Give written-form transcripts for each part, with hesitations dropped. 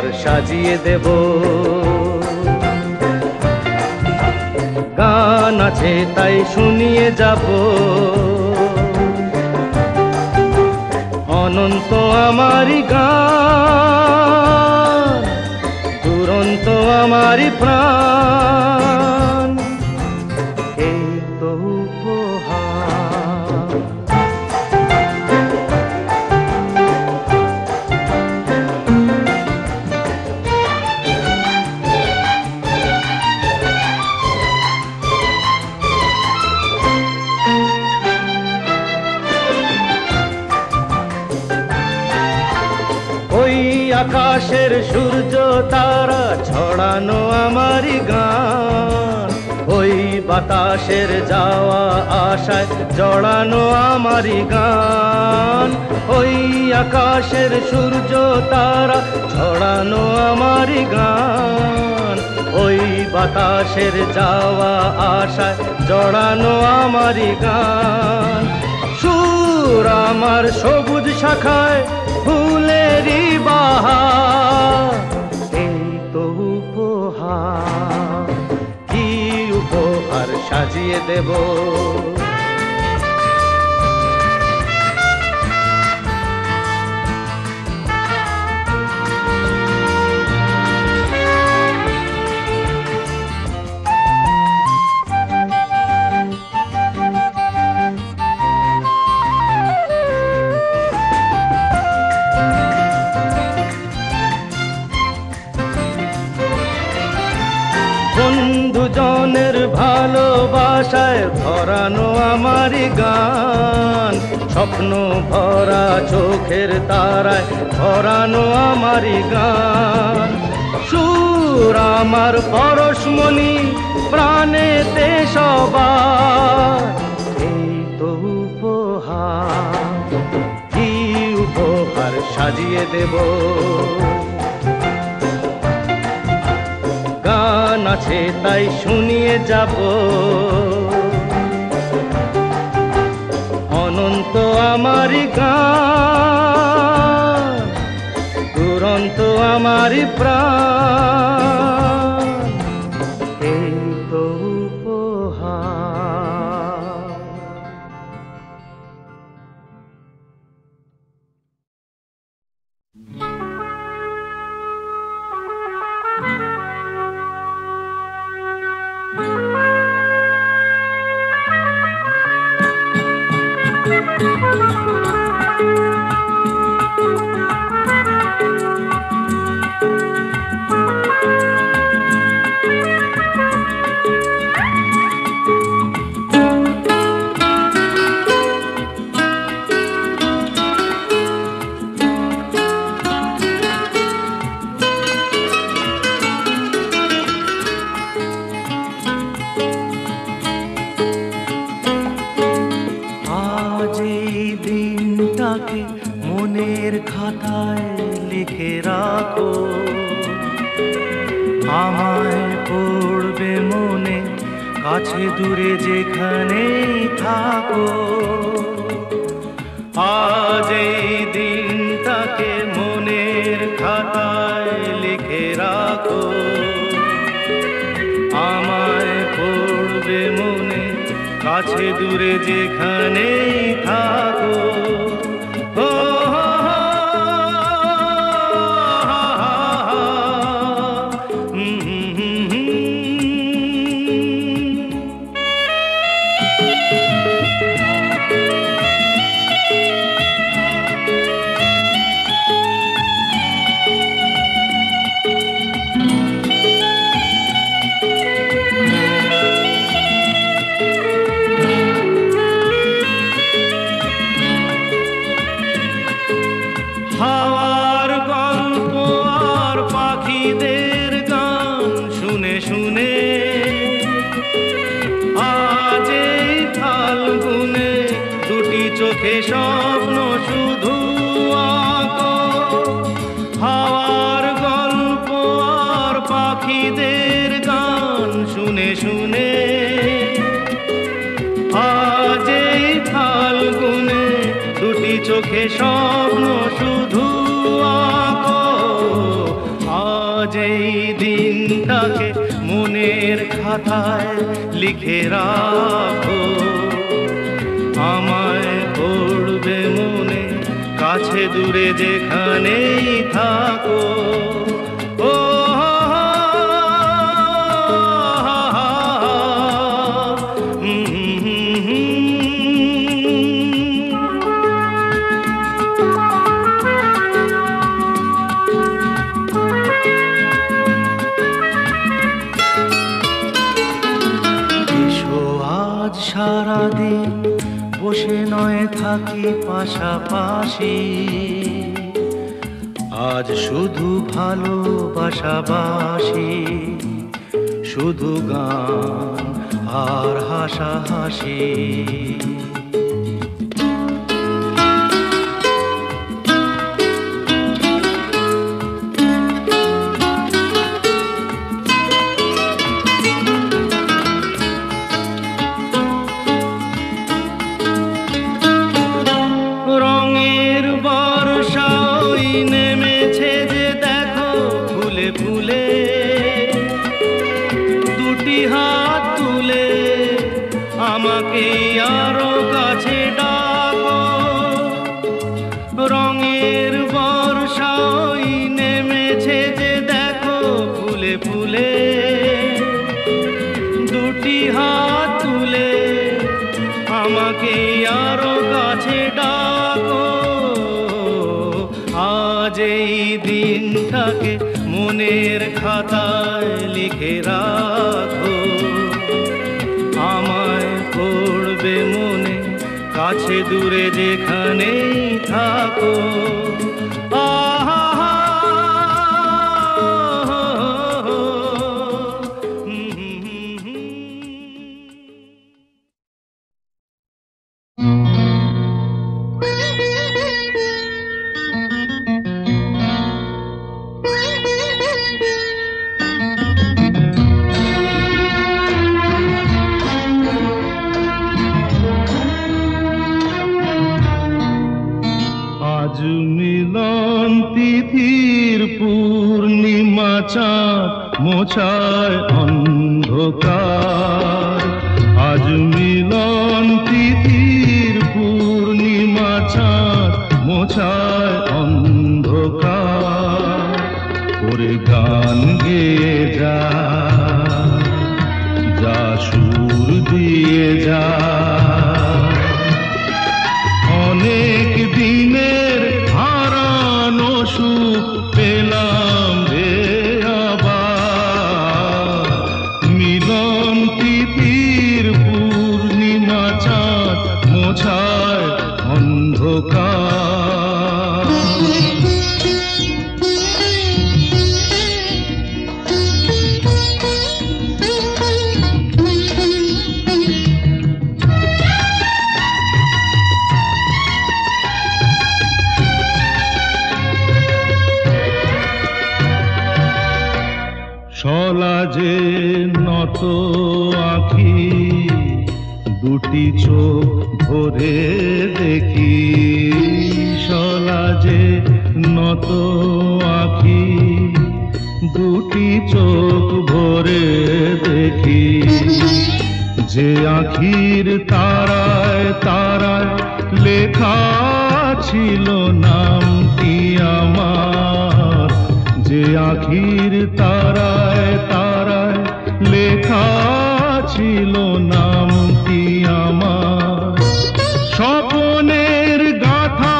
উপহার সাজিয়ে দেব। গান আছে তাই শুনিয়ে যাব, অনন্ত আমারি গান, দুরন্ত আমারি প্রাণ, এই তো উপহার। ওই আকাশের সূর্য তারা ছড়ানো আমারি গান, ওই বাতাসের যাওয়া আশায় জড়ানো আমারি গান, ওই আকাশের সূর্য তারা ছড়ানো আমারি গান, ওই বাতাসের যাওয়া আশায় জড়ানো আমারি গান। সুর আমার সবুজ শাখায় ফুলেরই বাহার, এই তো উপহার। কি উপহার সাজিয়ে দেব, বন্ধুজনের ভালোবাসায় ভরানো আমারি গান, স্বপ্ন ভরা চোখের তারায় ভরানো আমারি গান। সুর আমার পরশমণি প্রাণেতে সবার, এই তো উপহার। কি উপহার সাজিয়ে দেব, গান আছে তাই শুনিয়ে যাব, অনন্ত আমারি গান, দুরন্ত আমারি প্রাণ, এই তো উপহার। মনের খাতায় লিখে রাখো, আমায় পড়বে মনে, কাছে দূরে যেখানেই থাকো। আজ এই দিনটাকে মনের খাতায় লিখে রাখো, আমায় পড়বে মনে, কাছে দূরে যেখানেই থাকো। হাওয়ার গল্প আর পাখিদের গান শুনে শুনে আজ এই ফাল্গুনে দুটি চোখে স্বপ্ন শুধু আঁকো। হাওয়ার গল্প আর পাখিদের গান শুনে শুনে আজ এই ফাল্গুনে দুটি চোখে স্বপ্ন শুধু আঁকো। দিনটাকে মনের খাতায় লিখে রাখো, আমায় পড়বে মনে কাছে দূরে যেখানেই থাকো। ও সারাদিন বসে নয় থাকি পাশাপাশি, আজ শুধু ভালোবাসাবাসি, শুধু গান আর হাসাহাসি। আমাকে আরো কাছে ডাকো, রঙের বর্ষাই নেমেছে যে দেখো ফুলে ফুলে, দুটি হাত তুলে আমাকে আরো কাছে ডাকো। আজ এই দিনটাকে মনের খাতায় লিখে রাখো, আমায় পড়বে মনে কাছে দূরে যেখানেই থাকো। মোছায় অন্ধকার, আজ মিলন তিথির পূর্ণিমা চাঁদ মোছায় অন্ধকার। ওরে গান গেয়ে যা, যা সুর দিয়ে যা, অনেক দিনের হারানো সুখ পেলাম রে মোছায় অন্ধকার। শলা যে নত আঁখি, দুটি চোখ ভরে দেখি, শলা যে নত আঁখি, দুটি চোখ ভরে দেখি, যে আঁখির তারায় তারায় লেখা ছিল নামটি আমার, যে আঁখির তারায় তারায় লেখা ছিল নামটি আমার। স্বপনের গাথা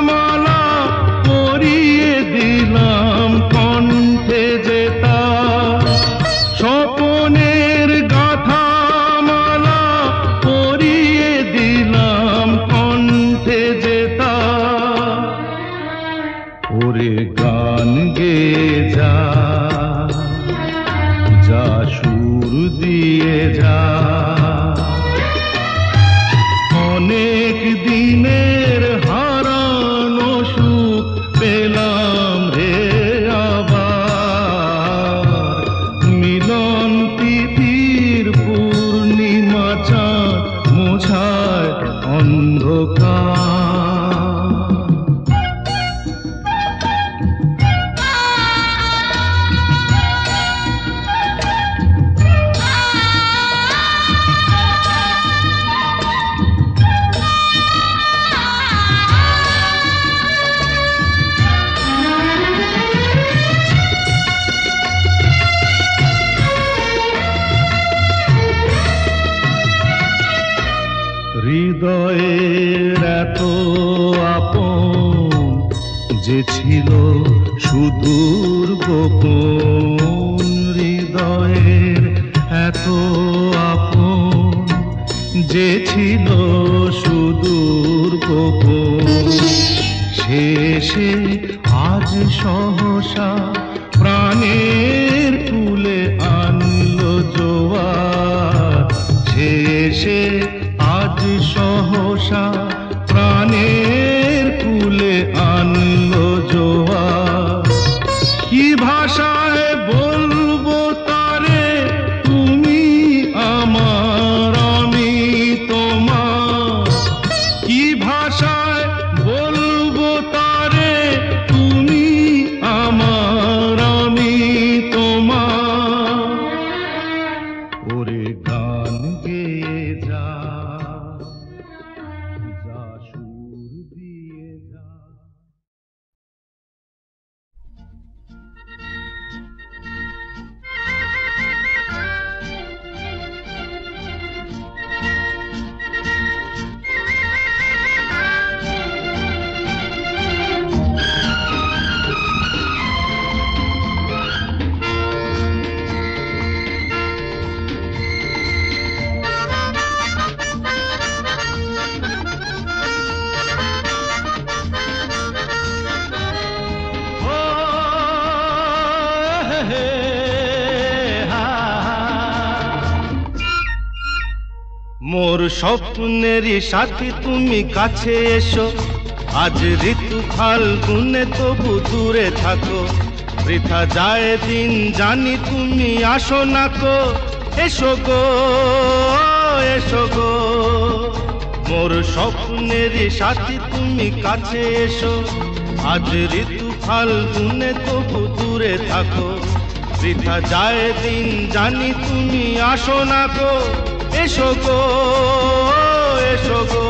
মালা পরিয়ে দিলাম কণ্ঠে যেতা, স্বপনের গাথা মালা পরিয়ে দিলাম কণ্ঠে যেতা। ওরে গান গেয়ে যা, যা সুর দিয়ে যা, অনেক দিনের হারানো সুখ পেলাম রে আবার। মিলন তিথির পূর্ণিমা চাঁদ মোছায় অন্ধকার। ছিল সুদূর গোপন হৃদয়ের এত আপন, যে ছিল সুদূর গোপন, শেষে আজ সহসা প্রাণের কুলে আনলো জোয়ার। শেষে আজ সহসা প্রাণের কুলে আনলো জোয়ার। কি ভাষায় বলবো তারে, তুমি আমার আমি তোমার। কি ভাষায় বলবো তারে, তুমি আমার আমি তোমার। ওরে গান গেয়ে যা, যা সুর দিয়ে যা। মোর স্বপ্নেরই সাথী তুমি কাছে এসো, আজ ঋতু ফাল্গুনে তবু দূরে থাকো। বৃথা যায় দিন জানি তুমি আসো না কো, এসো গো এসো গো। মোর স্বপ্নেরই সাথী তুমি কাছে এসো, আজ ঋতু ফাল্গুনে তবু দূরে থাকো। বৃথা যায় দিন জানি তুমি আসো না গো, এসো গো এসো গো।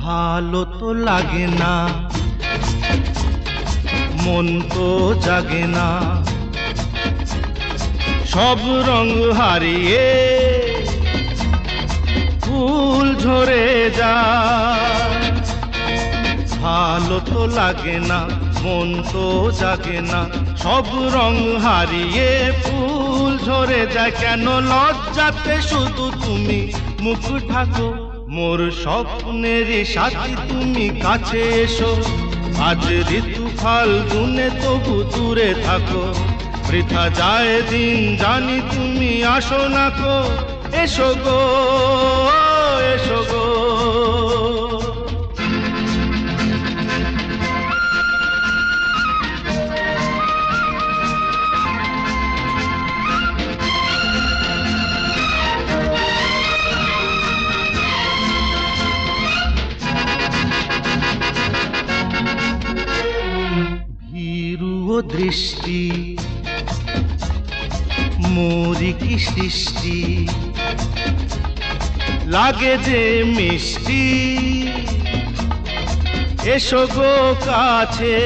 ভালো তো লাগে না, মন তো জাগে না, সব রং হারিয়ে ফুল ঝরে যায়। ভালো তো লাগে না, মন তো জাগে না, সব রং হারিয়ে ফুল ঝরে যায়। কেন লজ্জাতে শুধু তুমি মুখ ঢাকো, মোর স্বপ্নেরই সাথী তুমি কাছে এসো, আজ ঋতু ফাল্গুনে তবু দূরে থাকো। বৃথা যায় দিন জানি তুমি আসো না কো, এসো গো এসো গো। ভীরু দৃষ্টি মোরি কি সৃষ্টি, লাগে যে মিষ্টি, এসো গো কাছে।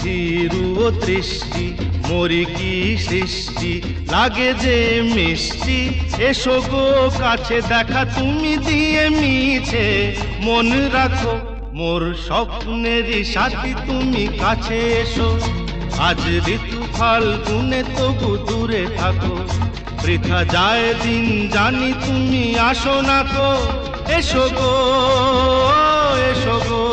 ভীরু দৃষ্টি মোরি কি সৃষ্টি, লাগে যে মিষ্টি, এসো গো কাছে। দেখা তুমি দিয়ে মিছে মন রাখো, মোর স্বপ্নেরই সাথী তুমি কাছে এসো, আজ ঋতু ফাল্গুনে তবু দূরে থাকো। বৃথা যায় দিন জানি তুমি আসো না কো, এসো গো এসো গো।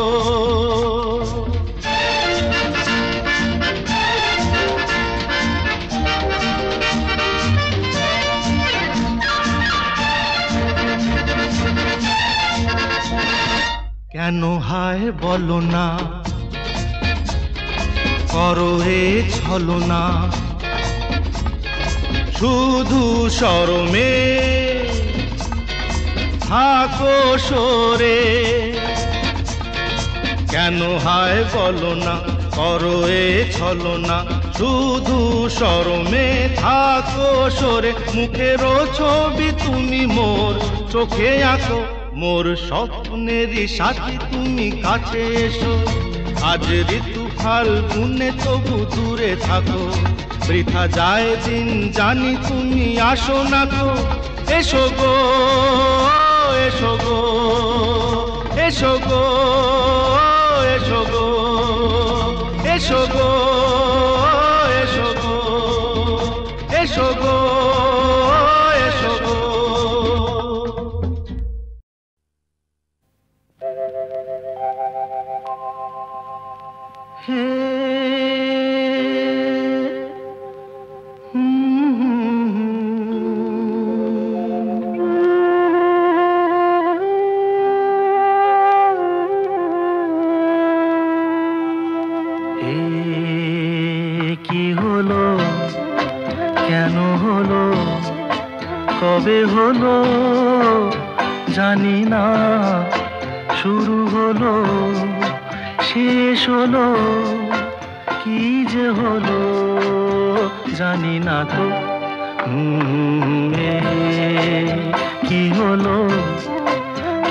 কেন হায় বলো না, করো হে ছলনা, শুধু শরমে থাকো সরে। কেন হায় বলো না, করো এ ছলনা, শুধু শরমে থাকো সরে, মুখের ছবি তুমি মোর চোখে আঁকো। মোর স্বপ্নেরই সাথী তুমি কাছে এসো, আজ ঋতু ফাল্গুনে তবু দূরে থাকো। বৃথা যায় দিন জানি তুমি আসো না গো, এসো গো এসো গো এসো গো এসো গো এসো গো এসো গো এসো গো এসো গো। হে কি হলো, কেন হলো, কবে হলো জানি না, শুরু হলো শেষ হলো, কি যে হলো জানি না তো। কি হলো,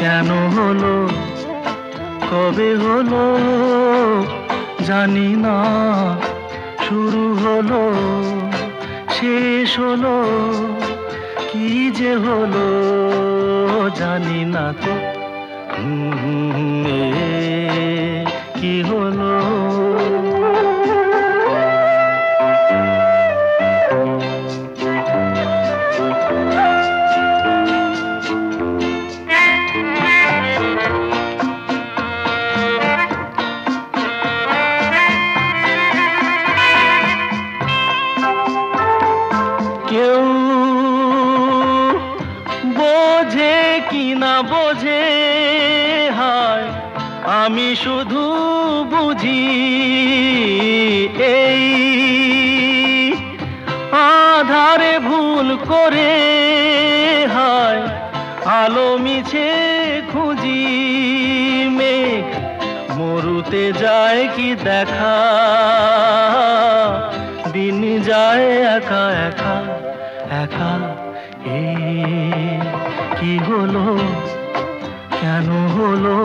কেন হলো, কবে হলো জানি না, শুরু হলো শেষ হলো, কি যে হলো জানি না তো। কি হলো, কেউ বোঝে কি না বোঝে, হায় আমি শুধু বুঝি এই আধারে ভুল করে, হায় আলো মিছে খুঁজি। মেঘ মরুতে যায় কি দেখা, দিন যায় একা একা একা। কি হলো, কেন হলো,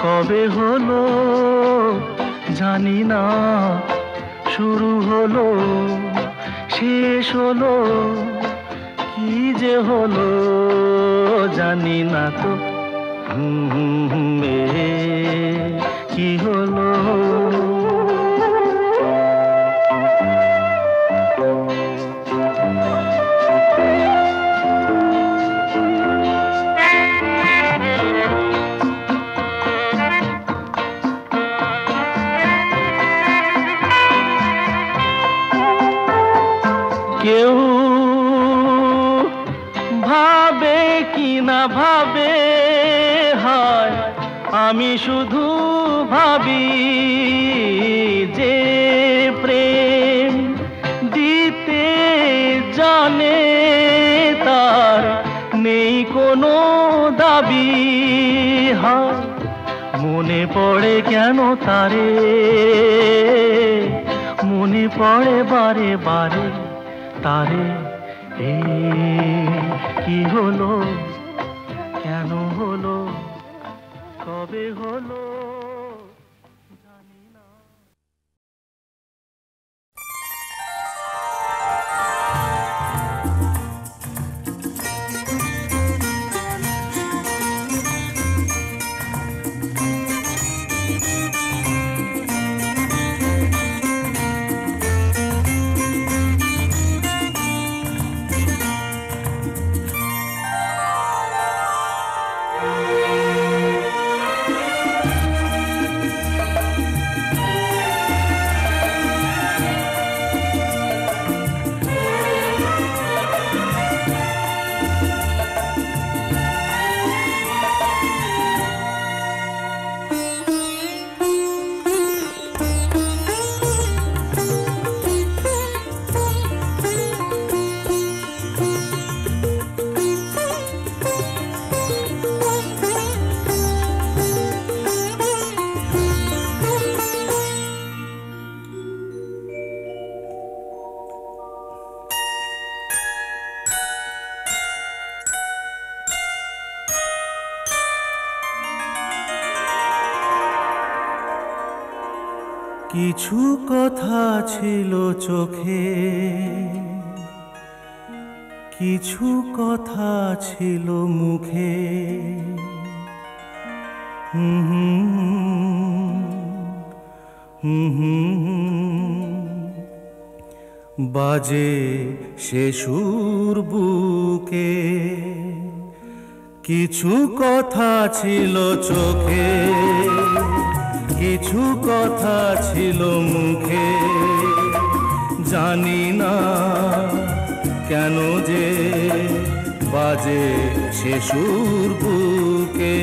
কবে হলো জানি না, শুরু হলো শেষ হলো, কি যে হলো জানি না তো। কি হলো, কেউ ভাবে কি না ভাবে, হায় আমি শুধু ভাবি যে প্রেম দিতে জানে, তার নেই কোনো দাবি। হায় মনে পড়ে কেন তারে, মনে পড়ে বারে বারে তারে। কি হলো, কেন হলো, কবে হলো জানি না। কিছু কথা ছিল চোখে, কিছু কথা ছিল মুখে, বাজে সে সুর বুকে। কিছু কথা ছিল চোখে, কিছু কথা ছিল মুখে, জানি না কেন যে বাজে সে সুর বুকে।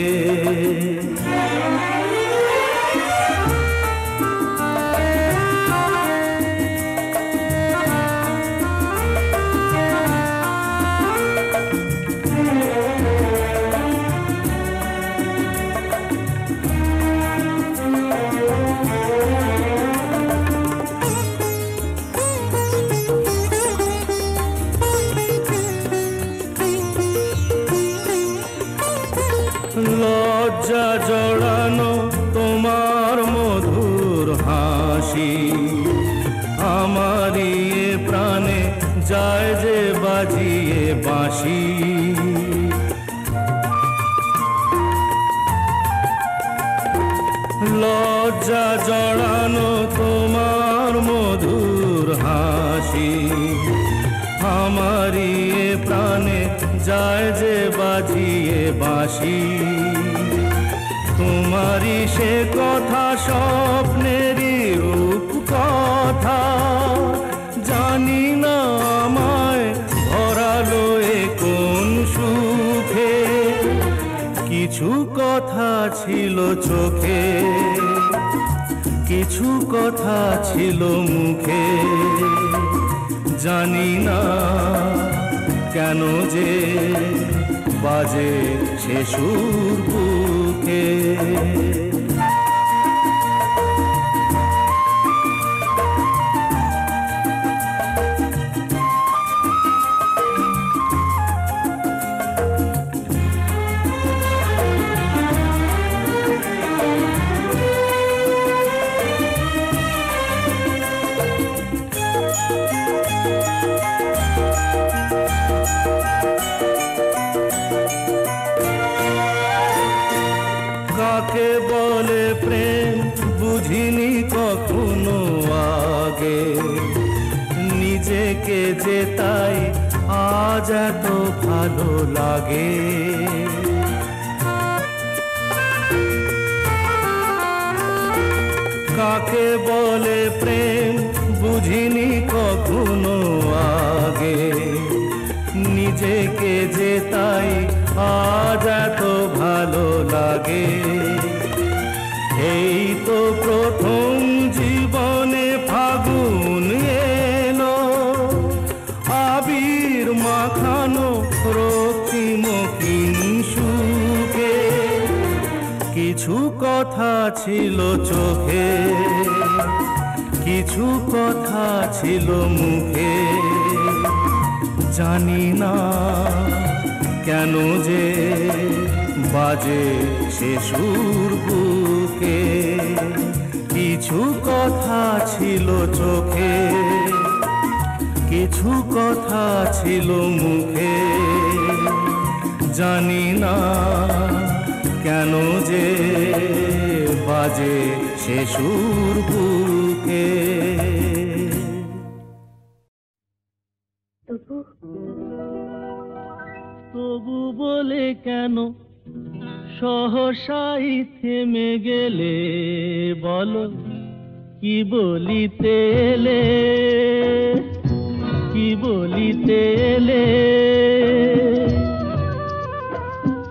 লজ্জা জড়ানো তোমার মধুর হাসি, আমারই প্রাণে যায় যে বাজিয়ে বাঁশি। লজ্জা জড়ানো তোমার মধুর হাসি, আমারই প্রাণে যায় যে বাজিয়ে বাঁশি। তোমারই সে কথা স্বপ্নেরই রূপ কথা, জানি না আমায় ভরালো এ কোন সুখে। কিছু কথা ছিল চোখে, কিছু কথা ছিল মুখে, জানি না কেন যে বাজে সে সুর বুকে। কাকে বলে প্রেম বুঝিনি কখনো আগে, নিজেকে যে তাই আজ এত ভালো লাগে। কাকে বলে প্রেম বুঝিনি কখনো আগে, নিজেকে যে তাই আজ এত ভালো লাগে। এই তো প্রথম জীবনে ফাগুন এলো, আবির মাখানো রক্তিম সুখে। কিছু কথা ছিল চোখে, কিছু কথা ছিল মুখে, জানি না কেন যে বাজে সে সুর বুকে। কিছু কথা ছিল চোখে, কিছু কথা ছিল মুখে, জানি না কেন যে বাজে সে সুর বুকে। তবু বলে কেন সহসাই থেমে গেলে, বলো কি বলিতে এলে, কি বলিতে এলে।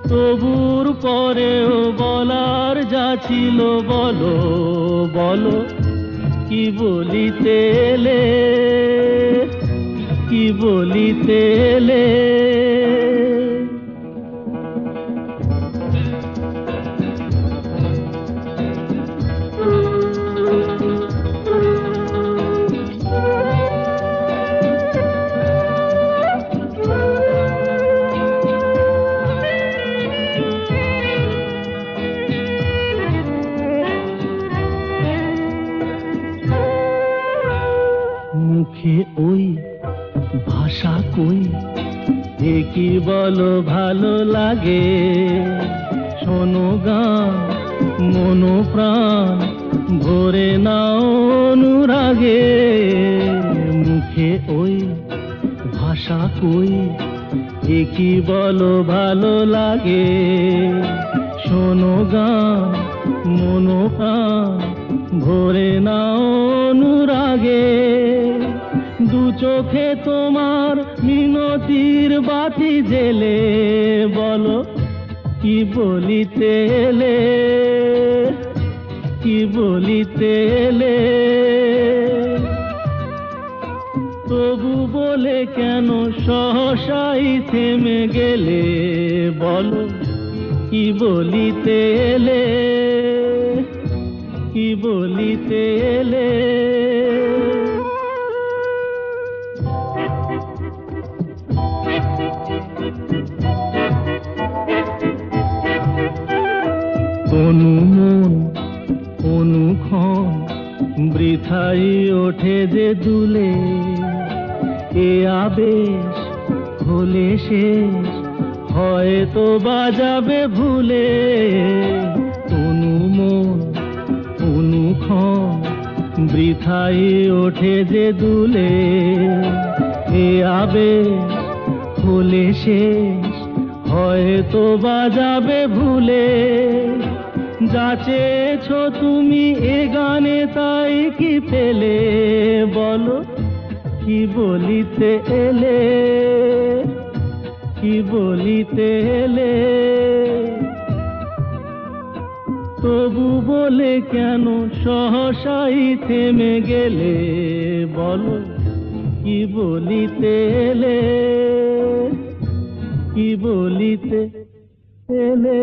তবুর পরেও বলার যা ছিল বলো, বলো কি বলিতে এলে, কি বলিতে এলে। মুখে ওই ভাষা কই, এ কি বলো ভালো লাগে। শোনো গান মনো প্রাণ ভরে নাও অনুরাগে। মুখে ওই ভাষা কই, এ কি বলো ভালো লাগে। শোনো গান মনো প্রাণ ভরে নাও অনুরাগে। দু চোখে তোমার মিনতির বাতি জেলে বলো কি বলিতে এলে, কি বলিতে এলে। তবু বলে কেন সহসাই থেমে গেলে বলো কি বলিতে এলে, কি বলিতে এলে। অনুমন অনুক্ষণ বৃথাই ওঠে যে দুলে। এ আবেশ হলে শেষ হয়তো বাজাবে ভুলে। অনুমন অনুক্ষণ বৃথাই ওঠে যে দুলে। এ আবেশ হলে শেষ হয়তো বাজাবে ভুলে। যা চেয়েছো তুমি এ গানে তাই কি পেলে বলো কি বলিতে এলে, কি বলিতে এলে। তবু বলে কেন সহসাই থেমে গেলে বলো কি বলিতে এলে, কি বলিতে এলে।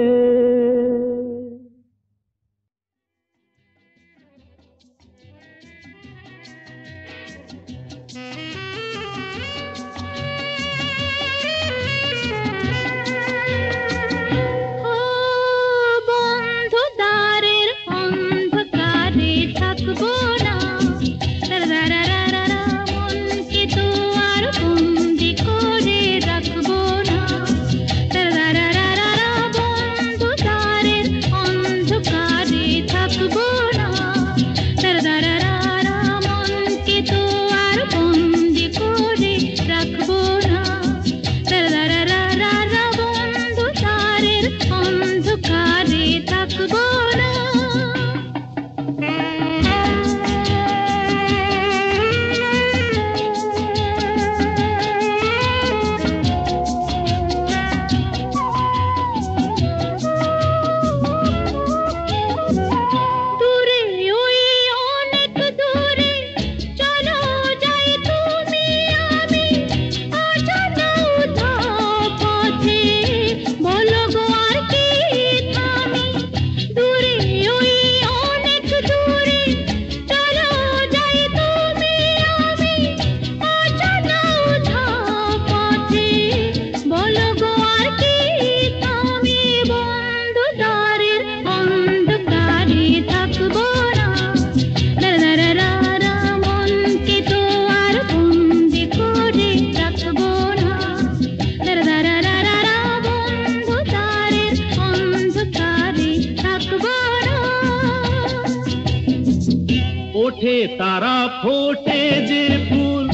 ওঠে তারা ফোটে যে ফুল,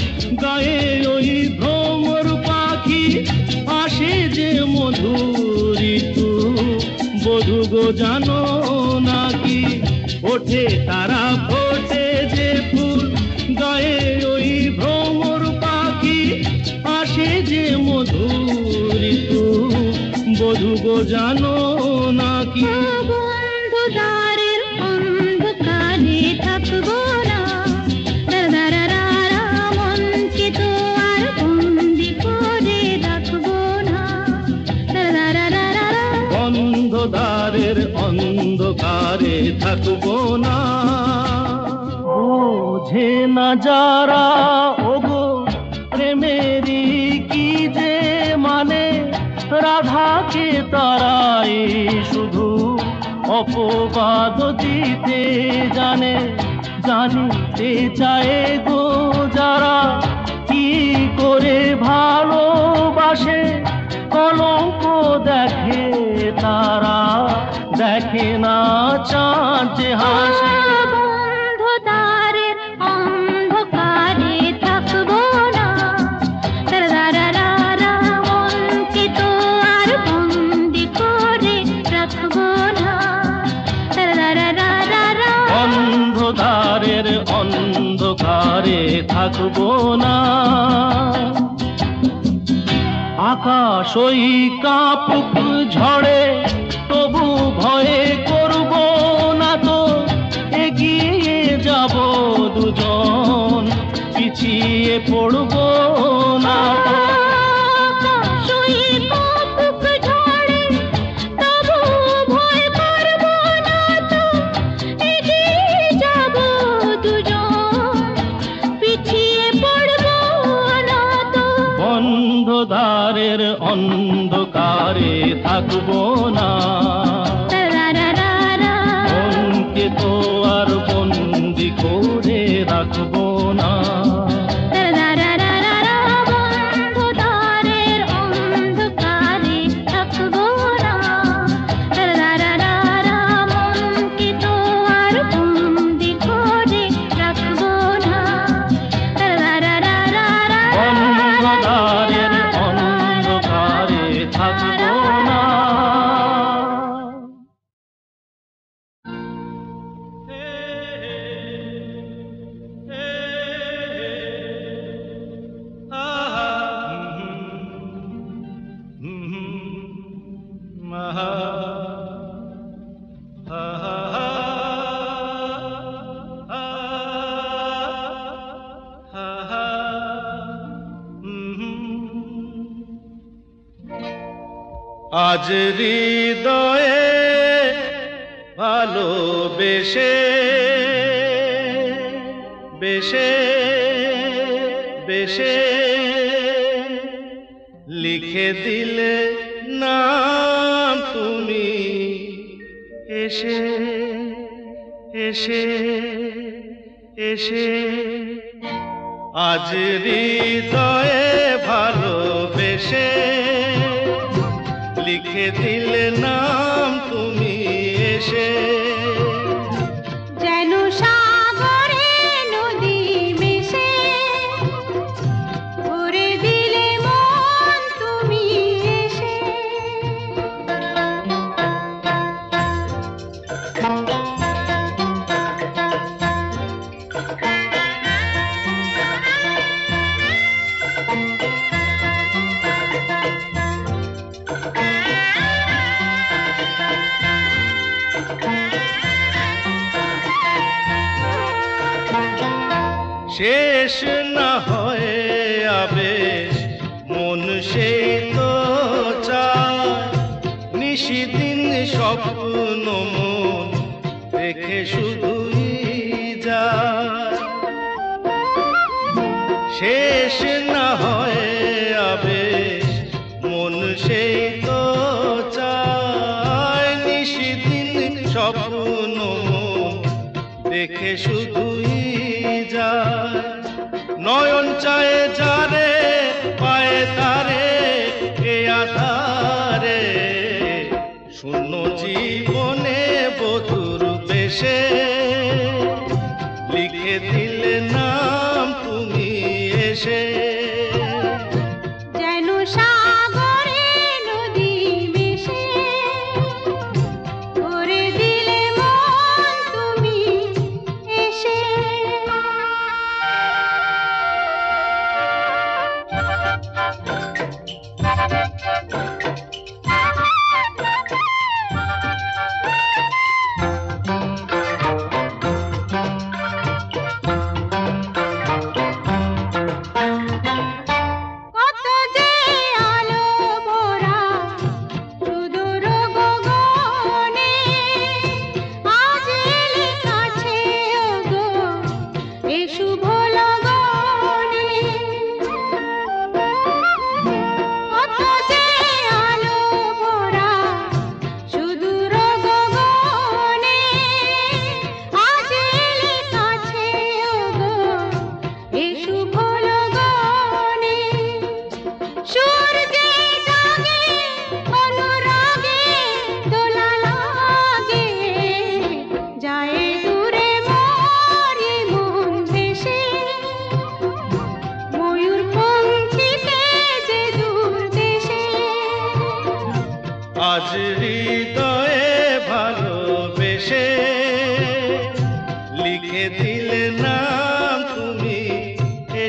গায়ে ওই ভ্রমর পাখি, আসে যে মধুর ঋতু, বধূ গো জানো নাকি। ওঠে তারা ফোটে যে ফুল, গায়ে ওই ভ্রমর পাখি, আসে যে মধুর ঋতু, বধূ গো জানো নাকি। অন্ধকারের অন্ধকারে থাকবো না, বোঝে না যারা ওগো প্রেমেরই কি যে মানে। রাধাকে তারাই শুধু অপবাদ দিতে জানে, জানি জানতে চায় গো যারা কি করে ভালোবাসে, কলঙ্ক দেখে তারা, দেখে না চাঁদ যে হাসে। বন্ধুদারের অন্ধকারে থাকবো না, তারারারা মনকে তো আর বন্দি করে রাখবো না, তারারারা অন্ধকারের অন্ধকারে থাকবো না। আকাশ ওই কাঁপুক ঝড়ে তবু ভয়ে করব না তো, এগিয়ে যাব দুজন, পিছিয়ে পড়ব না তো। বন্ধুদারের অন্ধকারে থাকবো না, মনকে তো আর বন্দি করে রাখবো না। বন্ধুদারের অন্ধকারে থাকবো না, মনকে তো আর বন্দি করে রাখবো না। বন্ধুদারের অন্ধকারে থাকবো না। আজ হৃদয়ে ভালোবেসে বেশে বেশে লিখে দিলে নাম তুমি এসে এসে এসে। আজ হৃদয়ে ভালোবেসে লিখে দিলে নাম তুমি এসে। যেন সাগরে নদী মিশে ভরে দিলে মন তুমি এসে। শেষ না হয় আবেশ মন সেই তো চায়, নিশিদিন স্বপ্ন মন দেখে শুধুই যায়। শেষ না হয় আবেশ মন সেই তো চায়, নিশিদিন স্বপ্ন মন দেখে শুধুই যায়। নয়ন চায় যারে পায়ে তারে এ আধারে, শূন্য জীবনে বধুর বেশে লিখে দিলে নাম তুমি এসে। যেন সাগরে নদী মিশে ভরে দিলে মন তুমি এসে।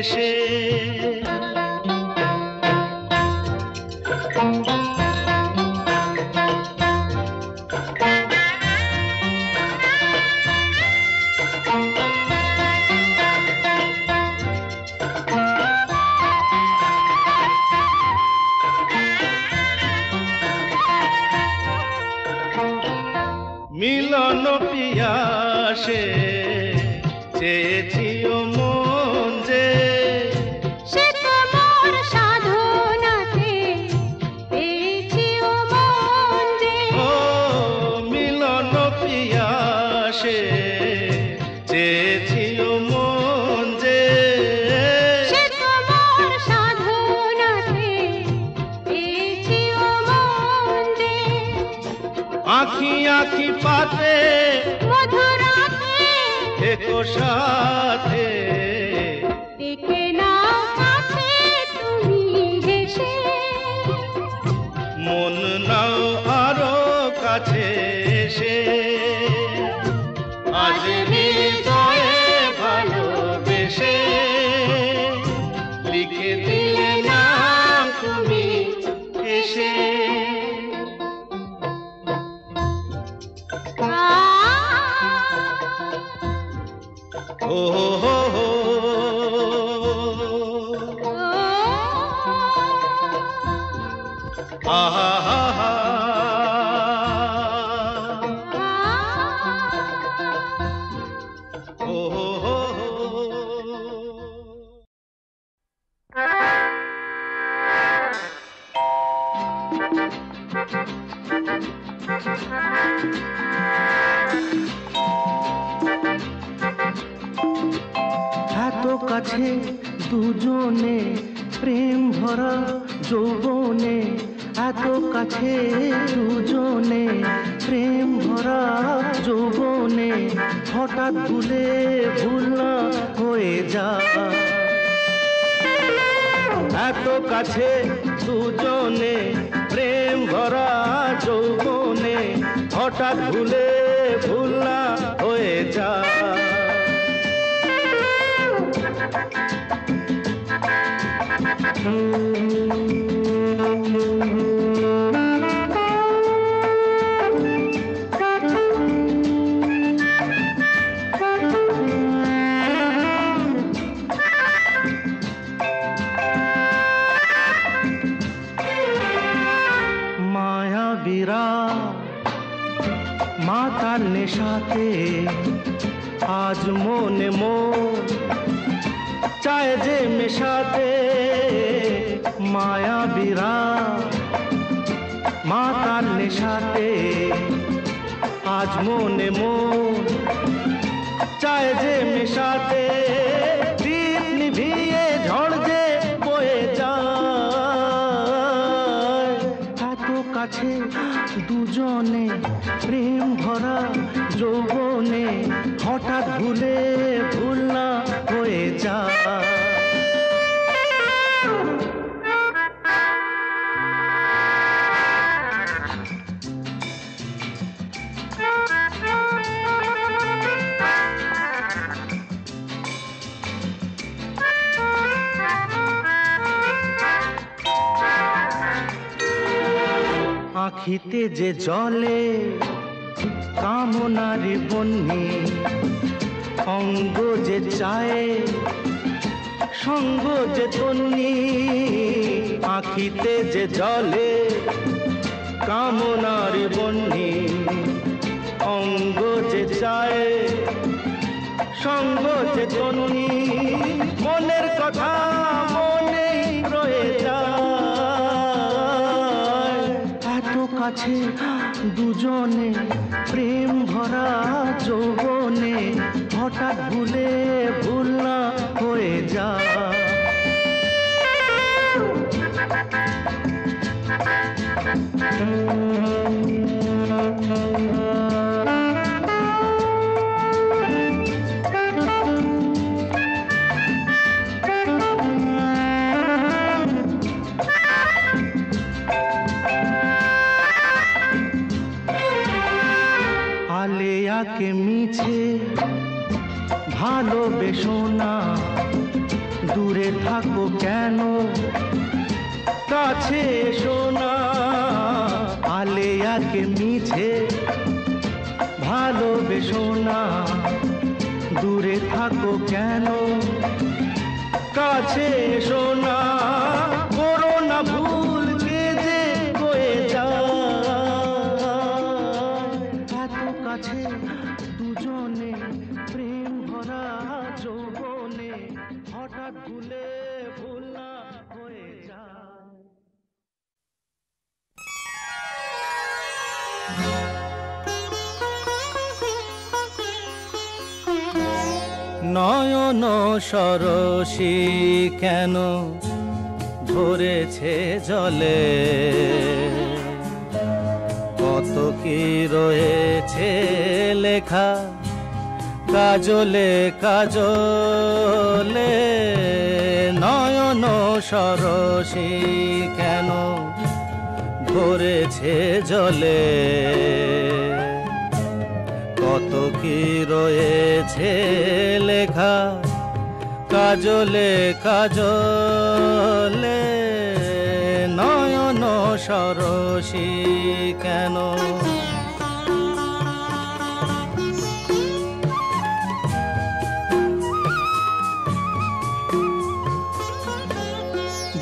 এসে। মিলন পিয়াসে চেয়েছি ও মন যে, সে তোমার সাধনাতে পেয়েছি ও মন যে। ও মিলন পিয়াসে চেয়েছি ও মন যে, সে তোমার সাধনাতে পেয়েছি ও মন যে। আঁখি আঁখি পাতে মধুরাতে দেখো সাথে, দেখে না কাছে তুমি হেসে। মন নাও আরো কাছে এসে। আজ হৃদয়ে ভালোবেসে লিখে দিলে না তুমি এসে। ও হো হো, আহা হা হা, ও হো হো হো। এত কাছে দুজনে প্রেম ভরা যৌবনে, এত কাছে দুজনে প্রেম ভরা যৌবনে, হঠাৎ ভুলে ভুল না হয়ে যায়। এত কাছে দুজনে প্রেম ভরা যৌবনে, হঠাৎ ভুলে ভুল না হয়ে যায়। মায়াবীরা মাতার নেশাতে আজ মনে মন চায় যে মেশাতে। মায়াবীরা মাতার নেশাতে আজ মনে মন চায় যে মেশাতে। দীপ নিভিয়ে ঝড় যে বয়ে যায়, এত কাছে দুজনে প্রেম ভরা যৌবনে, হঠাৎ ভুলে ভুল না হয়ে যায়। আখিতে যে জলে কামনারি বন্যি, অঙ্গ যে চায় সঙ্গ যে তন্নি। আখিতে যে জলে কামনারি বন্যি, অঙ্গ যে চায় সঙ্গ যে তন্নি। মনের কথা মনে রয়ে যায়, এত কাছে দুজনে প্রেম ভরা যৌবনে, হঠাৎ ভুলে ভুল না হয়ে যায়। আলেয়াকে মিছে ভালোবেসো না, দূরে থাকো কেন, কাছে এসো না। আলেয়াকে মিছে ভালোবেসো না, দূরে থাকো কেন, কাছে এসো না। করো না ভুল, কে যে হয়ে যায়। এত কাছে দুজনে, প্রেম ভরা যৌবনে, হঠাৎ ভুলে ভুল না হয়ে যায়। নয়ন সরসী কেন ধরেছে জলে, কত কি রয়েছে লেখা কাজলে কাজলে। নয়ন সরসী কেন ধরেছে জলে, কত কি রয়েছে লেখা কাজলে কাজলে। নয়ন সরসী কেন,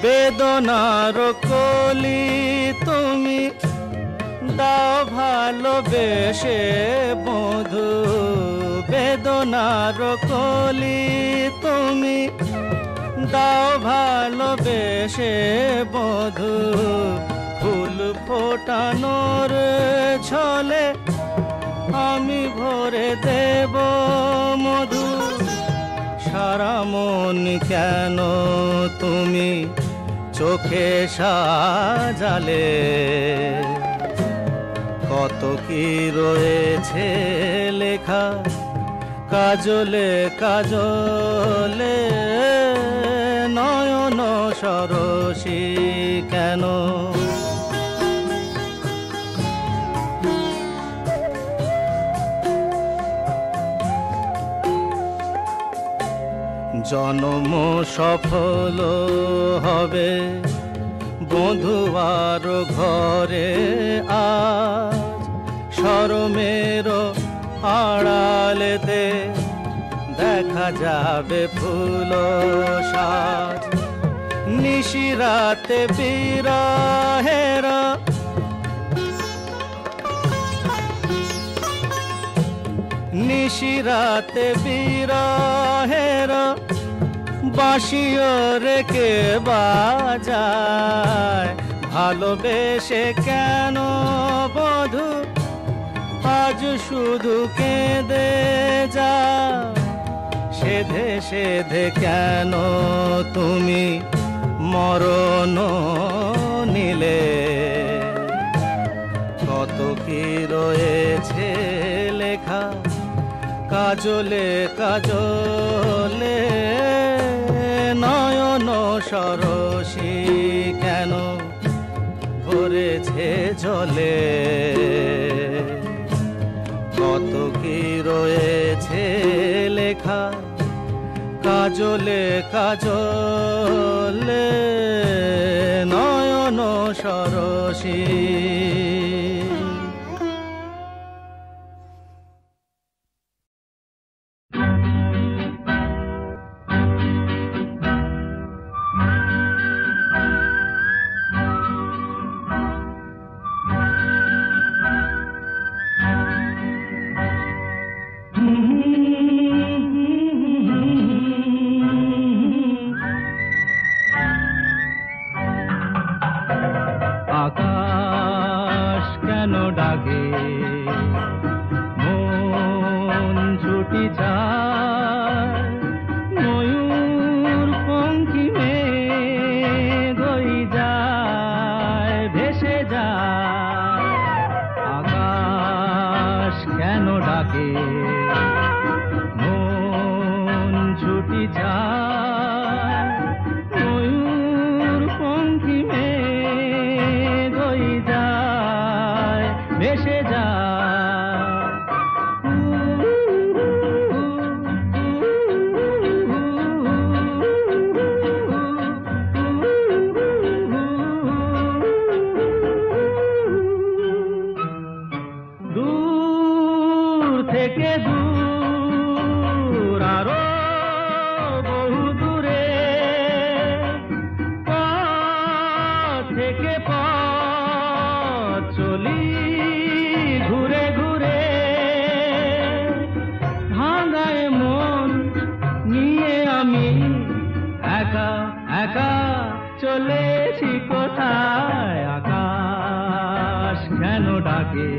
বেদনার কলি তুমি দাও ভালোবেসে বধু, বেদনার কলি তুমি দাও ভালোবেসে বধু। ফুল ফোটানোর ছলে আমি ভরে দেব মধু। সারা মন কেন তুমি চোখে সাজালে, কত কি রয়েছে লেখা কাজলে কাজলে। নয়ন সরসী কেন, জন্ম সফল হবে বধুয়ার ঘরে আজ। শরমের আড়ালেতে দেখা যাবে ফুল সাজ। নিশিরাতে বিরহের নিশিরাতে বিরহের বাঁশিও রেখে বাজায়। ভালোবেসে কেন বধু আজ শুধু কেঁদে যা। সেধে সেধে কেন তুমি মরণ নিলে, কত কি রয়েছে লেখা কাজলে কাজলে। নয়ন সরসী কেন ভরেছে জলে, কত কি রয়েছে লেখা কাজলে কাজলে। নয়ন সরসী। একা একা চলেছি কোথায়, আকাশ কেন ডাকে,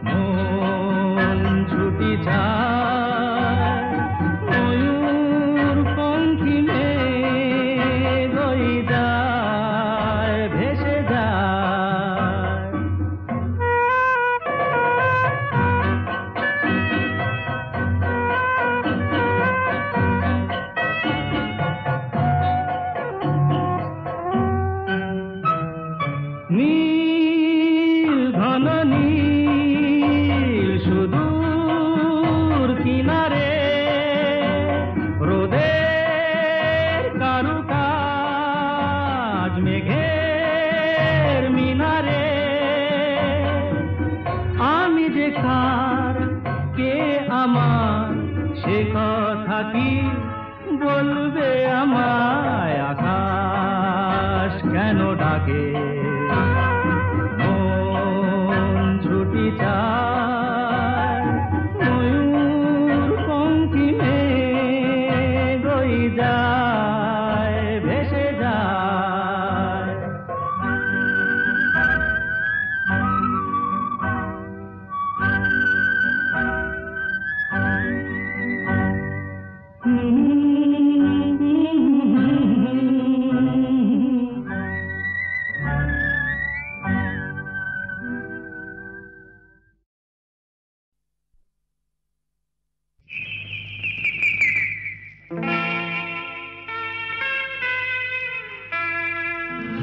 মন ছুটি যায়, ময়ূর পঙ্খী মেঘ ওই যায়, ভেসে যায়। নীল ঘন নীল সুদূর কিনারে, রোদের কারুকাজ মেঘের মিনারে, আমি যে কার কে আমার সে কথা কি বলবে আমায়, আকাশ কেন ডাকে, মন ছুটি চায়, ময়ূর পঙ্খী মেঘ ওই যায়, ভেসে যায়।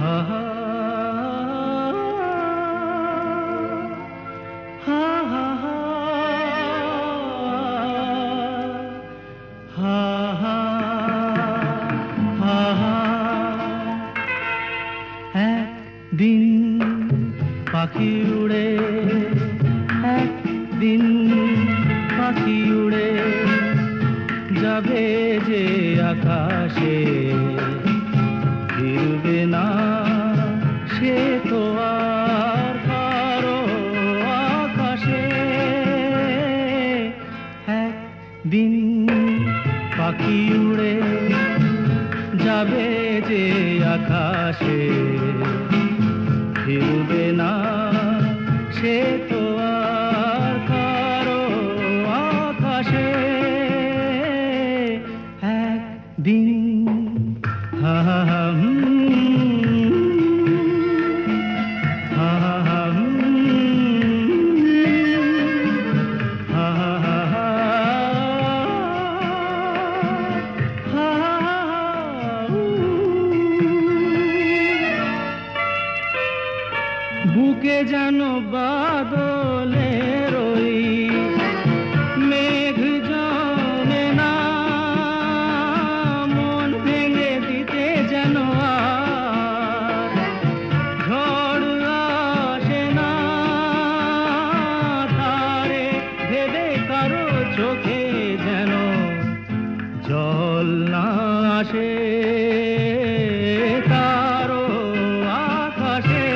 Ha ha ha ha ha ha ha ha। একদিন পাখি উড়ে, একদিন পাখি উড়ে যাবে যে আকাশে, ফিরবে না সে তো আর কারো আকাশে। একদিন পাখি উড়ে যাবে যে আকাশে, ফিরবে না সে তো আর কারো আকাশে। একদিন হা হা হা হা হা বুকে যেন বাদলের ওই মেঘ জমে না, মন ভেঙে দিতে যেন আর ঝড় আসে না, তারে ভেবে কারো চোখে যেন জল না আসে, তারও আকাশে।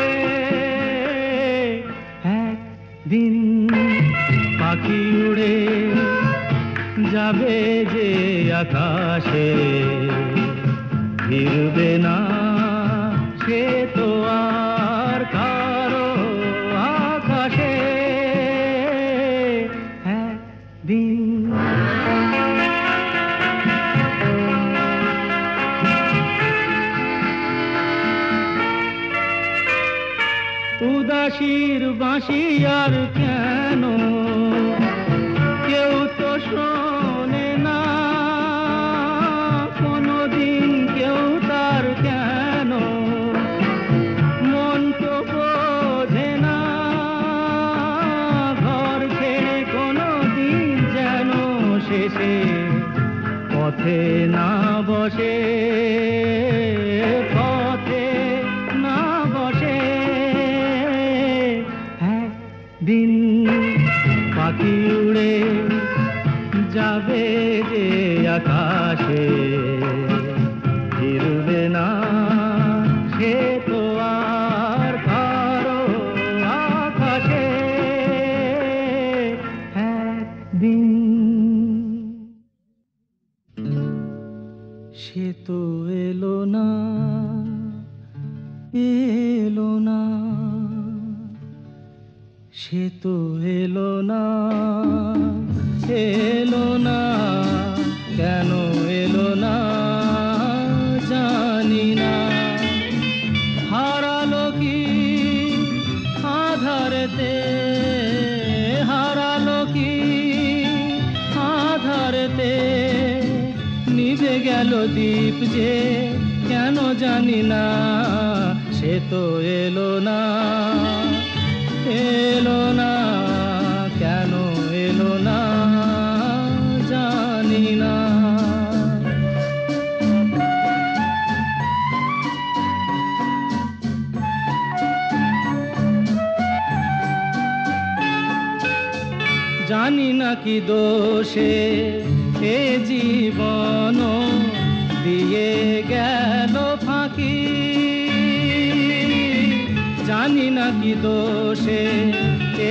একদিন পাখি উড়ে যাবে যে আকাশে, ফিরবে না সে তো আর কারো আকাশে। একদিন উদাসীর বাঁশি আর কেন কেউ তো শোনে না, কোনদিন কেউ তার কেন মন তো বোঝে না, ঘর ছেড়ে কোনদিন যেন শেষে পথে না বসে, পথে না বসে। একদিন পাখি উড়ে যাবে যে আকাশে, ফিরবে না সে তো আর কারো আকাশে। একদিন সে তো এলো না, এলো না, সে তো এলো না, এলো না, কেন এলো না জানি না। হারালো কি আধারেতে, হারালো কি আধারেতে, নিভে গেল দীপ যে কেন জানি না। সে তো এলো না, এলো না, কেন এলো না জানি না। জানি না কি দোষে এ জীবন দিয়ে গেল ফাঁকি, জানি না কি দোষে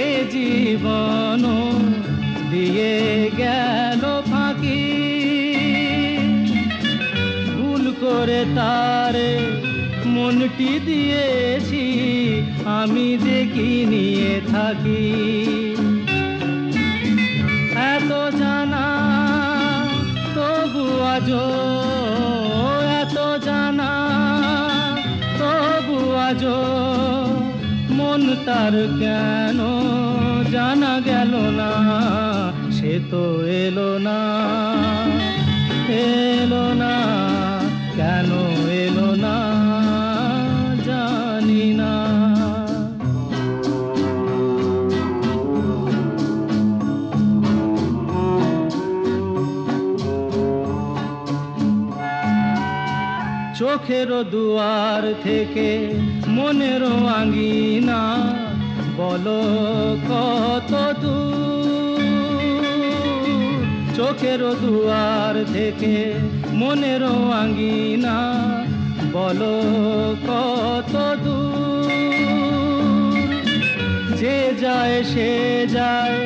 এ জীবন দিয়ে গেল ফাঁকি। ভুল করে তারে মনটি দিয়েছি, আমি যে কি নিয়ে থাকি। এত জানা তবু আজো, এত জানা তবু আজো, মন তার কেন জানা গেল না। সে তো এলো না, এলো না, কেন এলো না জানি না। চোখেরও দুয়ার থেকে মনেরও আঙ্গিনা, বলো কত দূর। চোখেরও দুয়ার থেকে মনেরও আঙ্গিনা, বলো কত দূর। যে যায় সে যায়,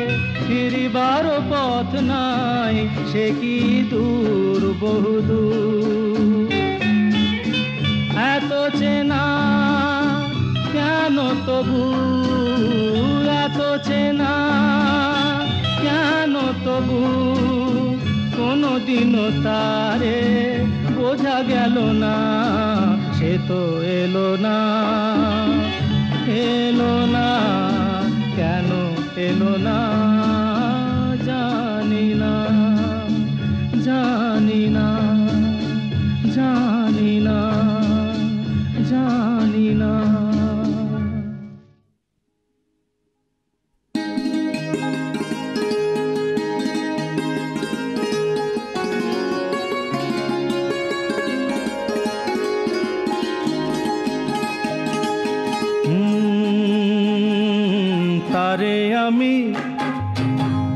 ফিরিবারও পথ নাই, সে কি দূর বহুদূর। এত চেনা কেন তবু, এত চেনা কেন তবু, কোনদিনও তারে বোঝা গেল না। সে তো এলো না, এলো না, কেন এলো না জানি না, জানি না, জানি না, জানি না।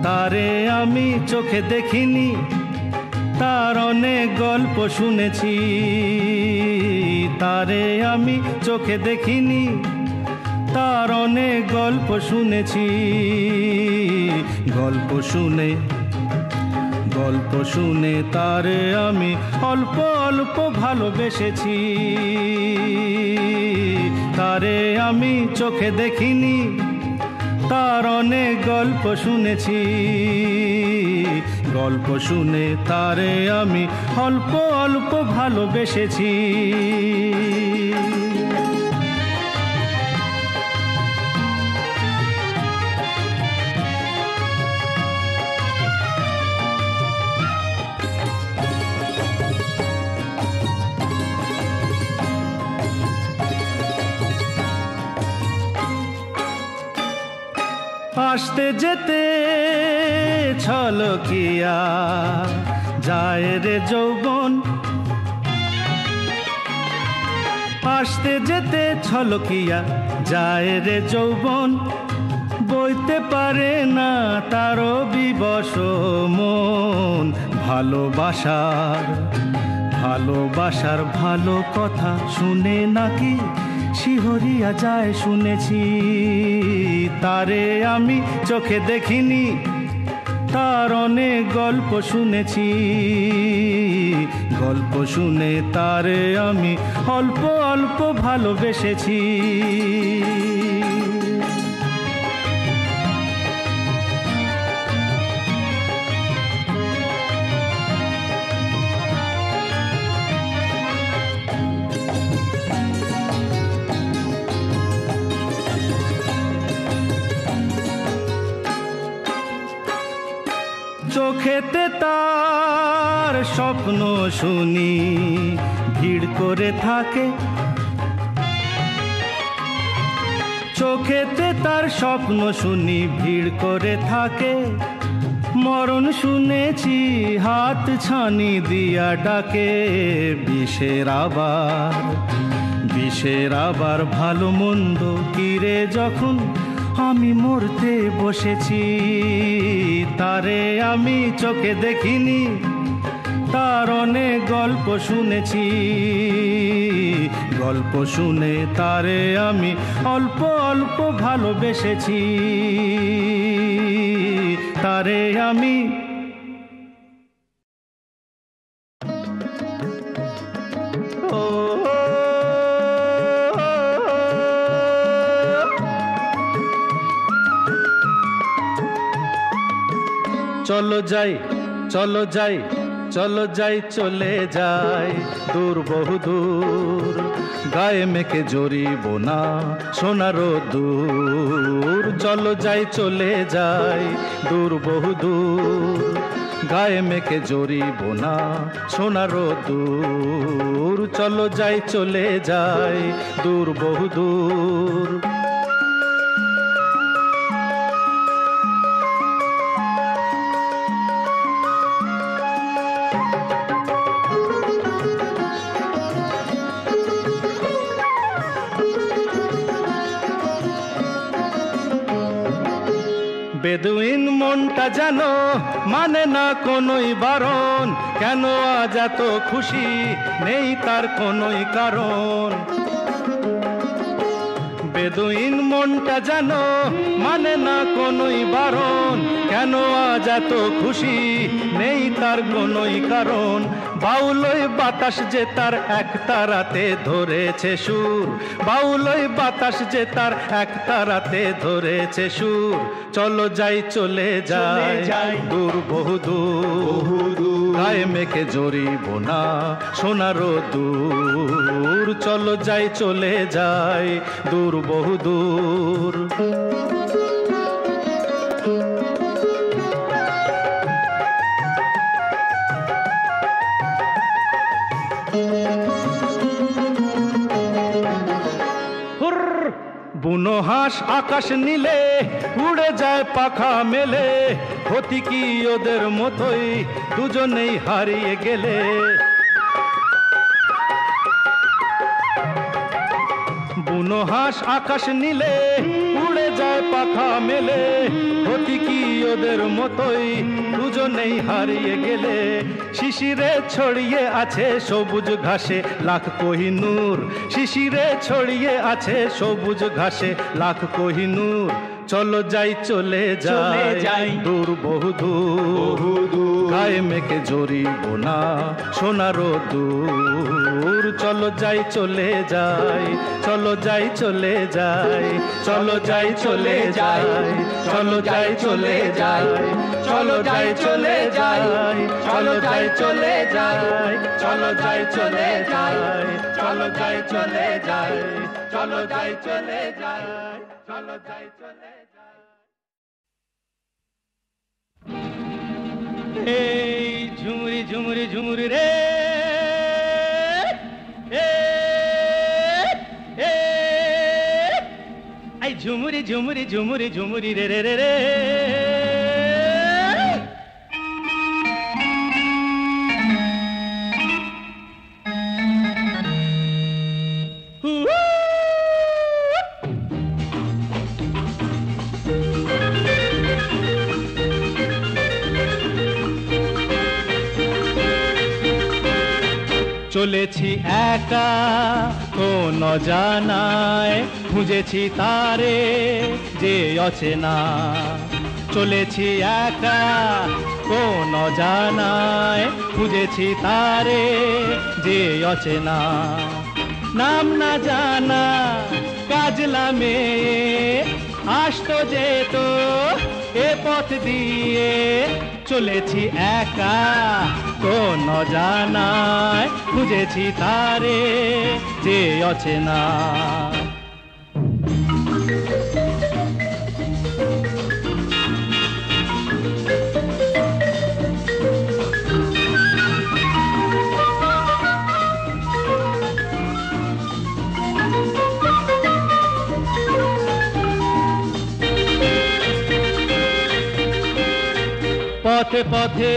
তারে আমি চোখে দেখিনি, তার অনেক গল্প শুনেছি। তারে আমি চোখে দেখিনি, তার অনেক গল্প শুনেছি। গল্প শুনে তারে আমি অল্প অল্প ভালোবেসেছি। তারে আমি চোখে দেখিনি, তার অনেক গল্প শুনেছি। গল্প শুনে তারে আমি অল্প অল্প ভালোবেসেছি। আসতে যেতে ছলকিয়া যায় রে যৌবন, আসতে যেতে ছলকিয়া যায় রে যৌবন। বইতে পারে না তারও বিবশ মন। ভালোবাসার ভালো কথা শুনে নাকি শিহরিয়া যায় শুনেছি। তারে আমি চোখে দেখিনি, তার অনেক গল্প শুনেছি। গল্প শুনে তারে আমি অল্প অল্প ভালোবেসেছি। চোখেতে তার স্বপ্ন শুনি ভিড় করে থাকে, চোখেতে তার স্বপ্ন শুনি ভিড় করে থাকে। মরণ শুনেছি হাত ছানি দিয়া ডাকে, বিষের আবার ভালো মন্দ কিরে যখন আমি মরতে বসেছি। তারে আমি চোখে দেখিনি, তার অনেক গল্প শুনেছি। গল্প শুনে তারে আমি অল্প অল্প ভালোবেসেছি। তারে আমি চলো যাই চলো যাই চলো যাই চলে যাই দূর বহু দূর, গায়ে মেখে জড়িব না সোনার দূর। চলো যাই চলে যাই দূর বহু দূর, গায়ে মেখে জড়িব না সোনার দূর। চলো যাই চলে যাই দূর বহু দূর। বেদুইন মনটা যেন মানে না কোনোই বারণ, কেন আজ এত খুশি নেই তার কোনোই কারণ। বেদুইন মনটা যেন মানে না কোনোই বারণ, কেন আজ এত খুশি নেই তার কোনোই কারণ। বাউলই বাতাস যে তার এক তারাতে ধরেছে সুর, বাউলই বাতাস যে তার এক তারাতে ধরেছে সুর। চলো যাই চলে যাই দূর বহু দূর, গায়ে মেখে জড়িব না সোনার দূর। চলো যাই চলে যাই দূর বহু দূর। বুনো হাঁস আকাশ নীলে উড়ে যায় পাখা মেলে, ক্ষতি কি ওদের মতোই দুজনেই হারিয়ে গেলে। বুনো হাঁস আকাশ নীলে উড়ে যায় পাখা মেলে, ক্ষতি কি ওদের মতোই দুজনেই হারিয়ে গেলে। শিশিরে ছড়িয়ে আছে সবুজ ঘাসে লাখ কোহিনূর, শিশিরে ছড়িয়ে আছে সবুজ ঘাসে লাখ কোহিনূর। চলো যাই চলে যাই দূর বহু দূর, গায়ে মেখে জড়িব না সোনার দূর। চলো যাই চলে যাই চলো যাই চলে যাই চলো যাই চলে যাই চলো যাই চলে যাই চলো যাই চলে যাই চলো যাই চলে যাই চলো যাই চলে যাই চলো যাই চলে যাই চলো যাই চলে যাই চলো যাই চলে যাই। এই ঝুমুরি ঝুমুরি ঝুমুরি রে, এই ঝুমুরি ঝুমুরি ঝুমুরি ঝুমুরি রে রে রে রে। চলেছি একা কোন জানায়, খুঁজেছি তারে যে অচেনা। চলেছি একা কোন অজানায় খুঁজেছি তারে যে অচেনা নাম না জানা কাজলা মেয়ে আসতো যেত এ পথ দিয়ে চলেছি একা কোন অজানায় খুঁজেছি তারে যে অচেনা পথে পথে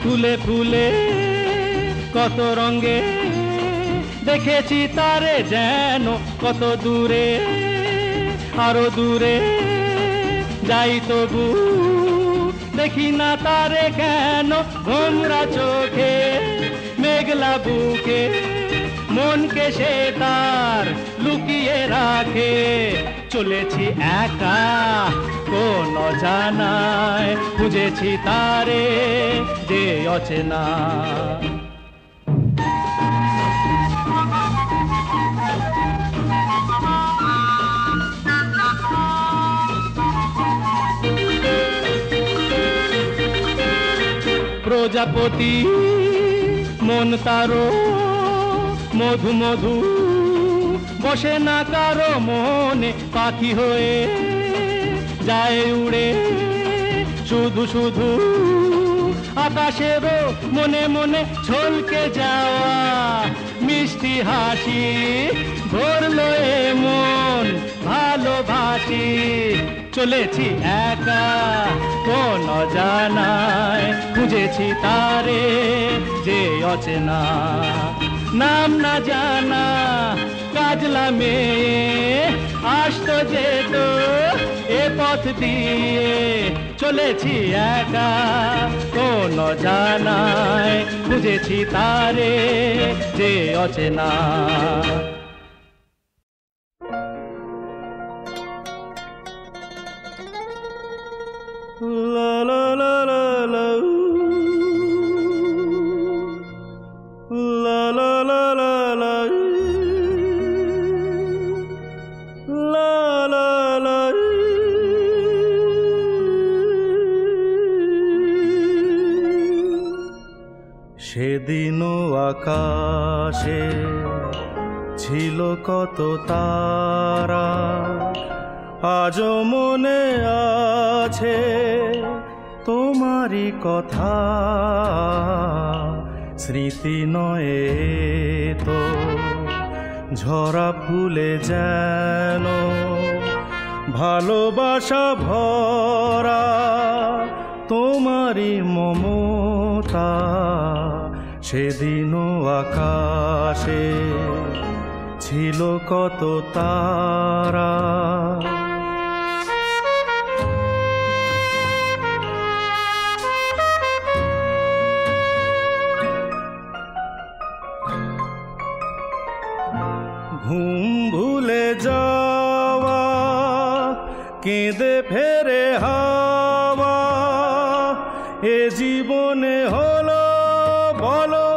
ফুলে ফুলে কত রঙে দেখেছি তারে যেন কত দূরে আরো দূরে যাই তবু দেখি না তারে কেন ঘোমরা চোখে মেঘলা বুকে মনকে সে তার লুকিয়ে রাখে চলেছি একা কোন অজানায় খুঁজেছি তারে যে অচেনা প্রজাপতি মন তারো মধু মধু বসে না কারো মনে পাখি হয়ে যায় উড়ে শুধু শুধু আকাশেরও মনে মনে ছলকে যাওয়া মিষ্টি হাসি ভরলো এ মন ভালোবাসি চলেছি একা কোন অজানায় খুঁজেছি তারে যে অচেনা নাম না জানা কাজলা মেয়ে আসতো যেত এ পথ দিয়ে চলেছি একা কোন অজানায় খুঁজেছি তারে যে অচেনা লা লা লা লা লা লা লা লা লা লা লা লা লা সেদিনও আকাশে ছিল কত তারা আজও মনে আছে তোমারই কথা স্মৃতি নয় তো ঝরা ফুলে যেন ভালোবাসা ভরা তোমারই মমতা সেদিনও আকাশে ছিল কত তারা ঘুম ভুলে যাওয়া কেঁদে ফেরে হাওয়া এ জীবনে হলো বলো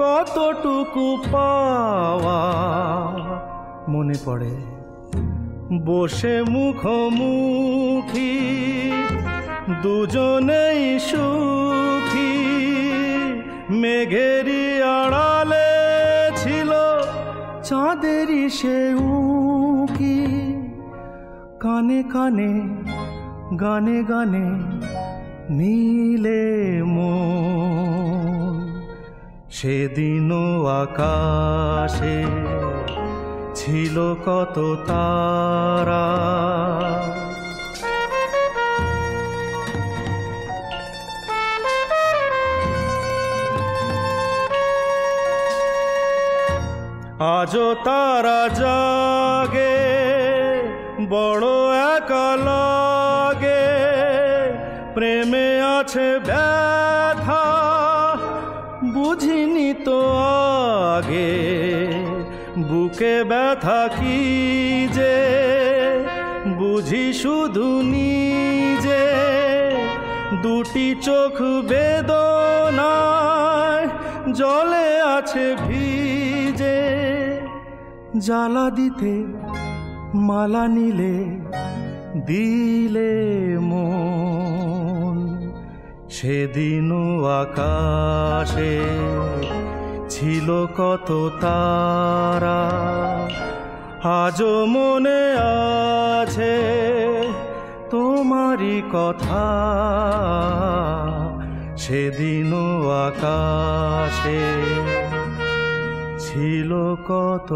কতটুকু পাওয়া মনে পড়ে বসে মুখোমুখি দুজনেই সুখী মেঘেরই আড়ালে ছিল চাঁদেরই সে উঁকি কানে কানে গানে গানে নীলে মন সেদিনও আকাশে ছিল কত তারা আজও তারা জাগে বড় একা লাগে প্রেমে আছে ব্যথা বুঝিনি তো আগে বুকে ব্যথা কি যে বুঝি শুধু নিজে দুটি চোখ বেদনায় জলে আছে ভিজে, জ্বালা দিতে মালা নিলে দিলে মন। সেদিনও আকাশে ছিল কত তারা, আজও মনে আছে তোমারই কথা। সেদিনও আকাশে ছিল কত।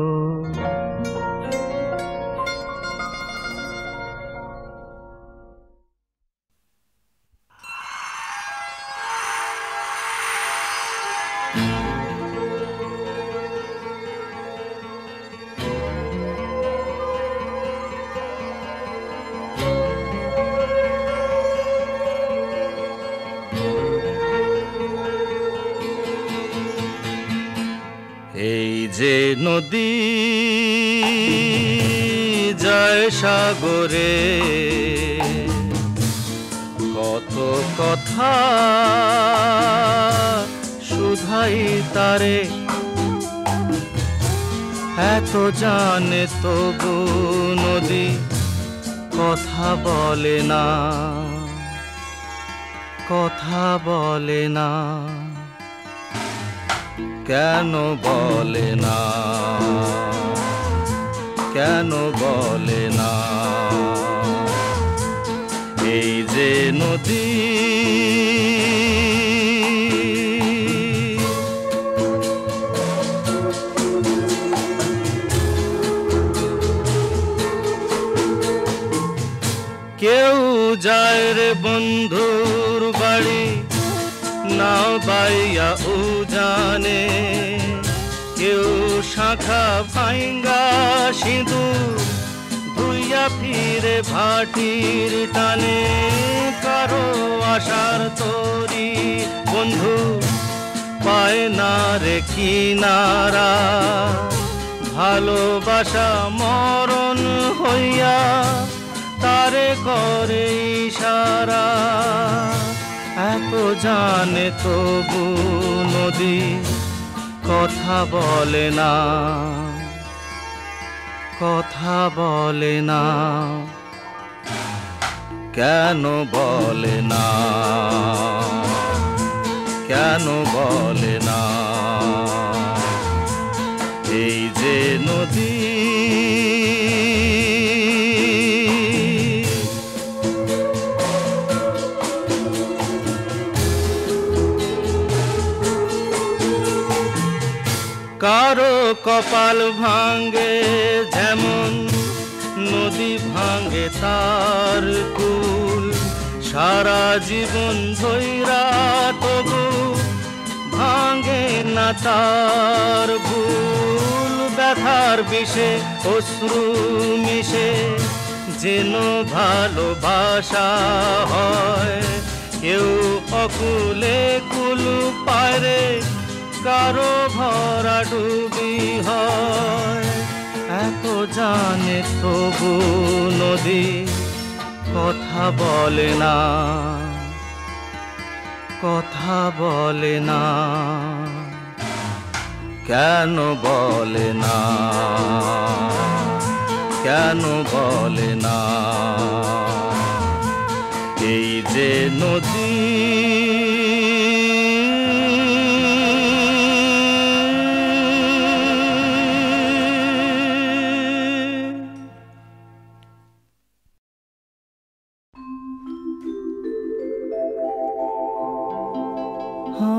এই যে নদী যায় সাগরে, কত কথা শুধাই তারে, এত জানে তবু নদী কথা বলে না, কথা বলে না। কেন বলে না, কেন বলে না? এই যে নদী কেউ যায় রে বন্ধুর বাড়ি নাও বাইয়া উজানে, কেউ শাখা ভাঙ্গা সিঁদুর ধুইয়া ফিরে ভাটির টানে। কারো আশার তরি বন্ধু পায় না রে কিনারা, ভালোবাসা মরণ হইয়া তারে করে ইশারা। এত জানে তবু নদী কথা বলে না, কথা বলে না। কেন বলে না, কেন বলে না? এই যে নদী কারো কপাল ভাঙ্গে যেমন নদী ভাঙ্গে তার কুল, সারা জীবন ধইরা তবু ভাঙ্গে না তার ভুল। ব্যথার বিষে অশ্রু মিশে যেন ভালোবাসা হয়, কেউ অকুলে কুল পারে কারো ভরা ডুবি হয়। এত জানে তবু নদী কথা বলে না, কথা বলে না। কেন বলে না, কেন বলে না? এই যে নদী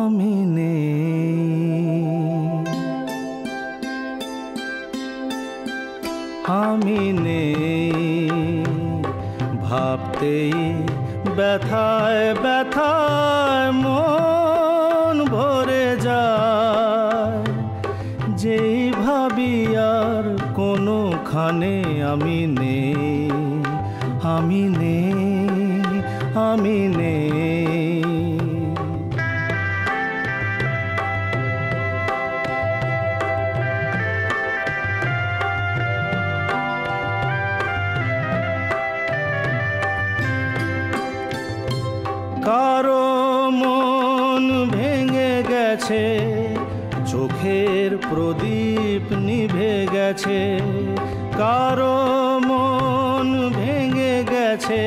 আমি নেই, আমি নেই ভাবতেই ব্যথায় ব্যথায় মন ভরে যায়। যেই ভাবি আর কোনোখানে আমি নেই, আমি নেই, আমি নেই। গেছে, চোখের প্রদীপ নিভে গেছে, কারো মন ভেঙে গেছে,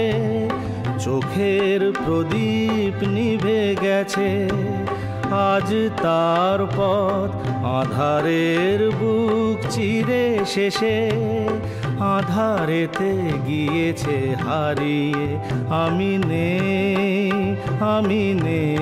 চোখের প্রদীপ নিভে গেছে। আজ তার পথ আঁধারের বুক চিরে শেষে, আঁধারেতে গিয়েছে হারিয়ে। আমি নেই, আমি নেই।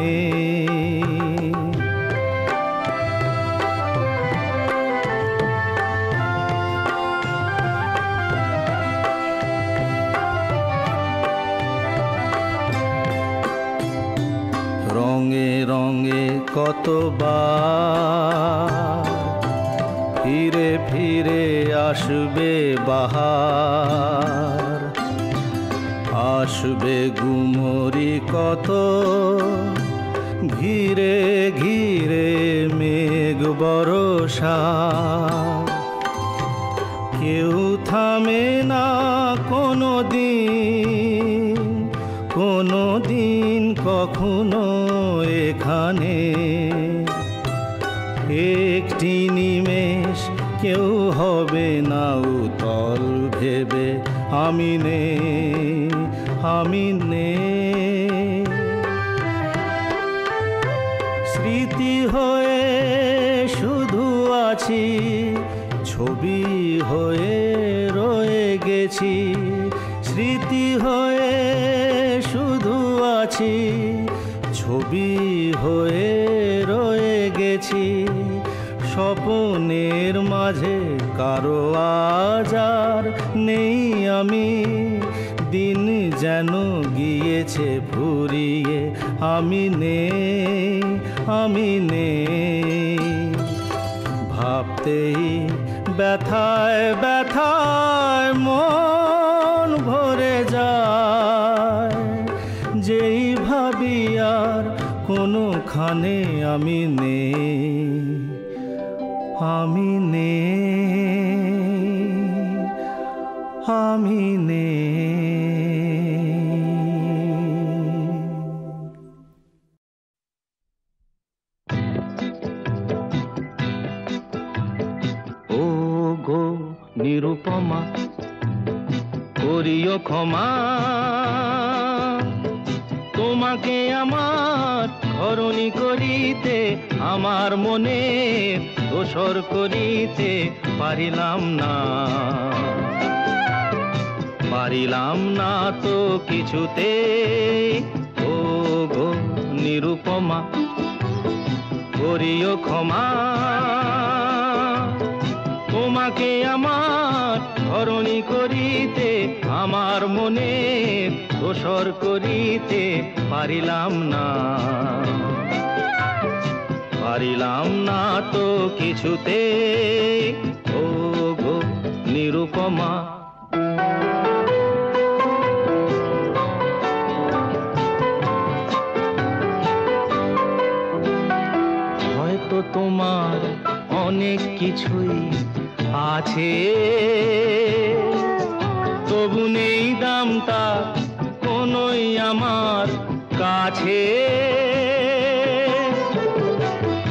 রঙে রঙে কতবার ফিরে ফিরে আসবে বাহার, আসবে গুমরি কত ঘিরে ঘিরে মেঘ বরষা। কেউ থামে না কোনো দিন, কোনো দিন কখনো এখানে। একটি নিমেষ কেউ হবে না উতল ভেবে। আমি নেই, আমি নেই। স্মৃতি হয়ে শুধু আছি, ছবি হয়ে রয়ে গেছি। স্মৃতি হয়ে শুধু আছি, ছবি হয়ে রয়ে গেছি। স্বপ্নের মাঝে কারো আজ আর নেই আমি, দিন যেন গিয়েছে ফুরিয়ে। আমি নেই, আমি নেই। ভাবতেই ব্যথায় ব্যথায় মন ভরে যায়, যেই ভাবি আর কোনোখানে আমি নেই, আমি নেই, আমি নেই। ও গো নিরুপমা, করিও ক্ষমা, তোমাকে আমার ধরণী করিতে, আমার মনে দোসর করিতে পারিলাম না, পারিলাম না তো কিছুতে। ও গো নিরুপমা, করিও ক্ষমা, তোমাকে আমার ধরণী করিতে, আমার মনে দোসর করিতে পারিলাম না, পারিলাম না তো কিছুতে। ও গো নিরুপমা, হয়তো তোমার অনেক কিছুই আছে, তবু নেই দামটা কোনোই আমার কাছে।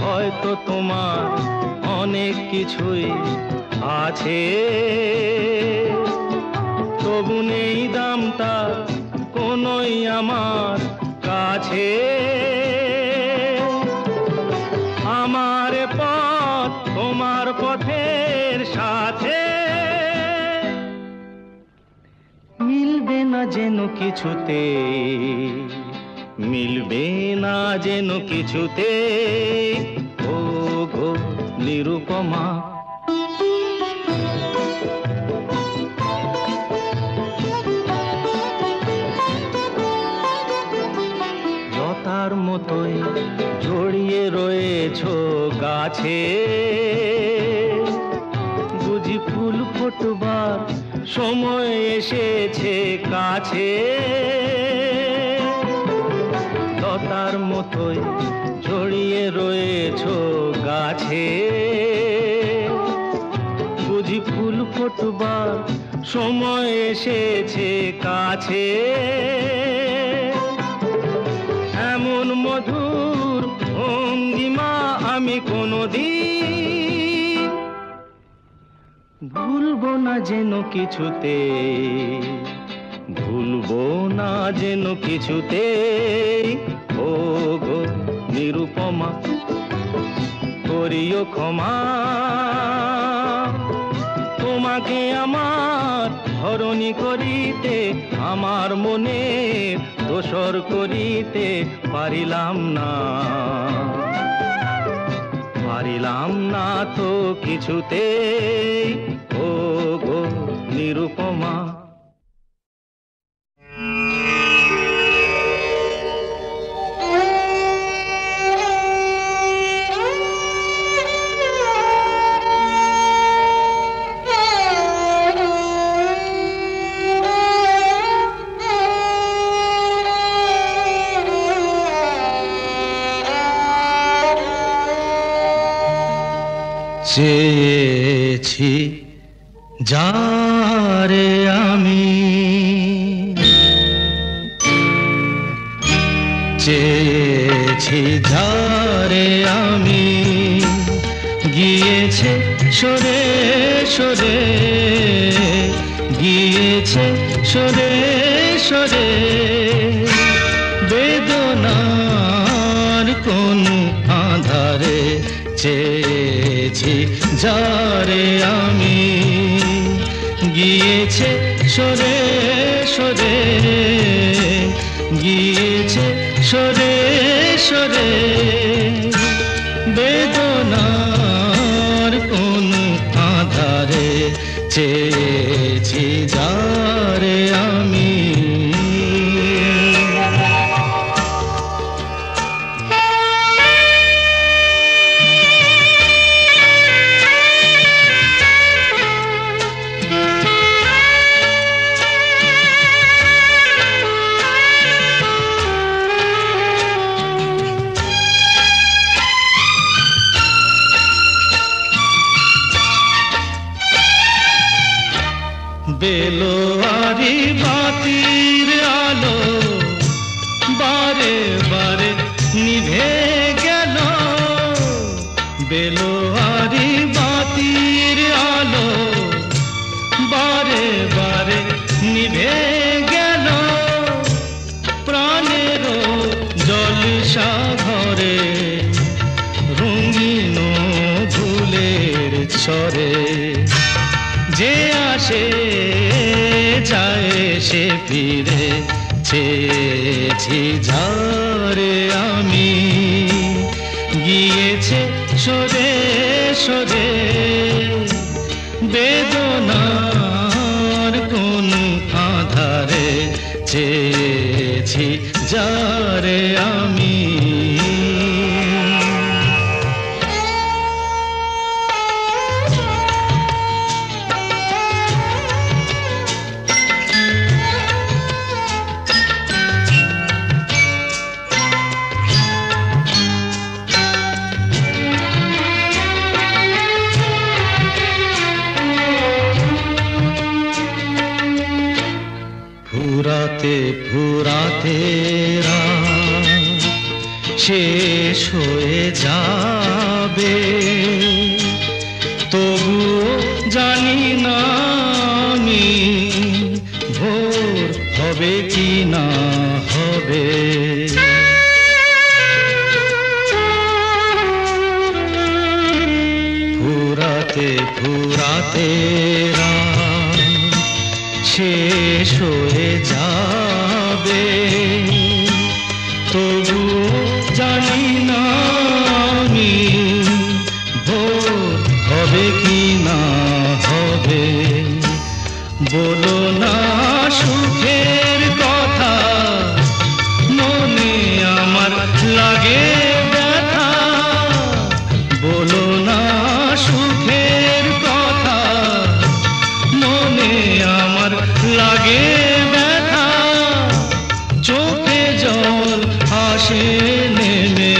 হয়তো তোমার অনেক কিছুই আছে, তবু নেই দামটা কোনোই আমার কাছে। আমার পথ তোমার পথের সাথে মিলবে না যেন কিছুতে, মিলবে না যেন কিছুতে। ও গো নিরুপমা, লতার মতোই জড়িয়ে রয়েছো গাছে, বুঝি ফুল ফোটবার সময় এসেছে কাছে। লতার মতোই জড়িয়ে রয়েছো গাছে, বুঝি ফুল ফোটবার সময় এসেছে কাছে। এমন মধুর ভঙ্গিমা কোনোদিন ভুলবো না যেন কিছুতে, ভুলবো না যেন কিছুতে। ও গো নিরুপমা করিও ক্ষমা, তোমাকে আমার ধরণী করিতে আমার মনে দোসর করিতে পারিলাম না, পারিলাম না তো কিছুতে। ও গো নিরুপমা চেয়েছি যারে আমি, চেয়েছি যারে আমি, গিয়েছে সরে সরে, গিয়েছে সরে সরে। বেদনার কোন আধারে চেয়েছি যারে আমি, গিয়েছে সরে সরে, গিয়েছে সরে সরে। বেদনার কোন আধারে চেয়েছি যারে আমি। বেলোয়ারি বাতির আলো বারে বারে নিভে গেল, বেলোয়ারি বাতির আলো বারে বারে নিভে গেল। প্রাণের জলসা ঘরে রঙিন ফুলের ছড়ে, যে আসে যায় সে ফিরে। চেয়েছি যারে আমি, গিয়েছে সরে সরে। বেদনার কোন আধারে চেয়েছি যারে আমি। ফুরাতে ফুরাতে রাত শেষ হয়ে যাবে, তবুও জানি না আমি ভোর হবে কি না হবে। ফুরাতে ফুরাতে রাত শেষ হয়ে যাবে, তবুও জানি না আমি ভোর হবে কি না হবে। বলো না সুখের কথা, মনে আমার লাগে ব্যথা। বলো না সুখের কথা, মনে আমার লাগে ব্যথা। চোখে জল আসে নেমে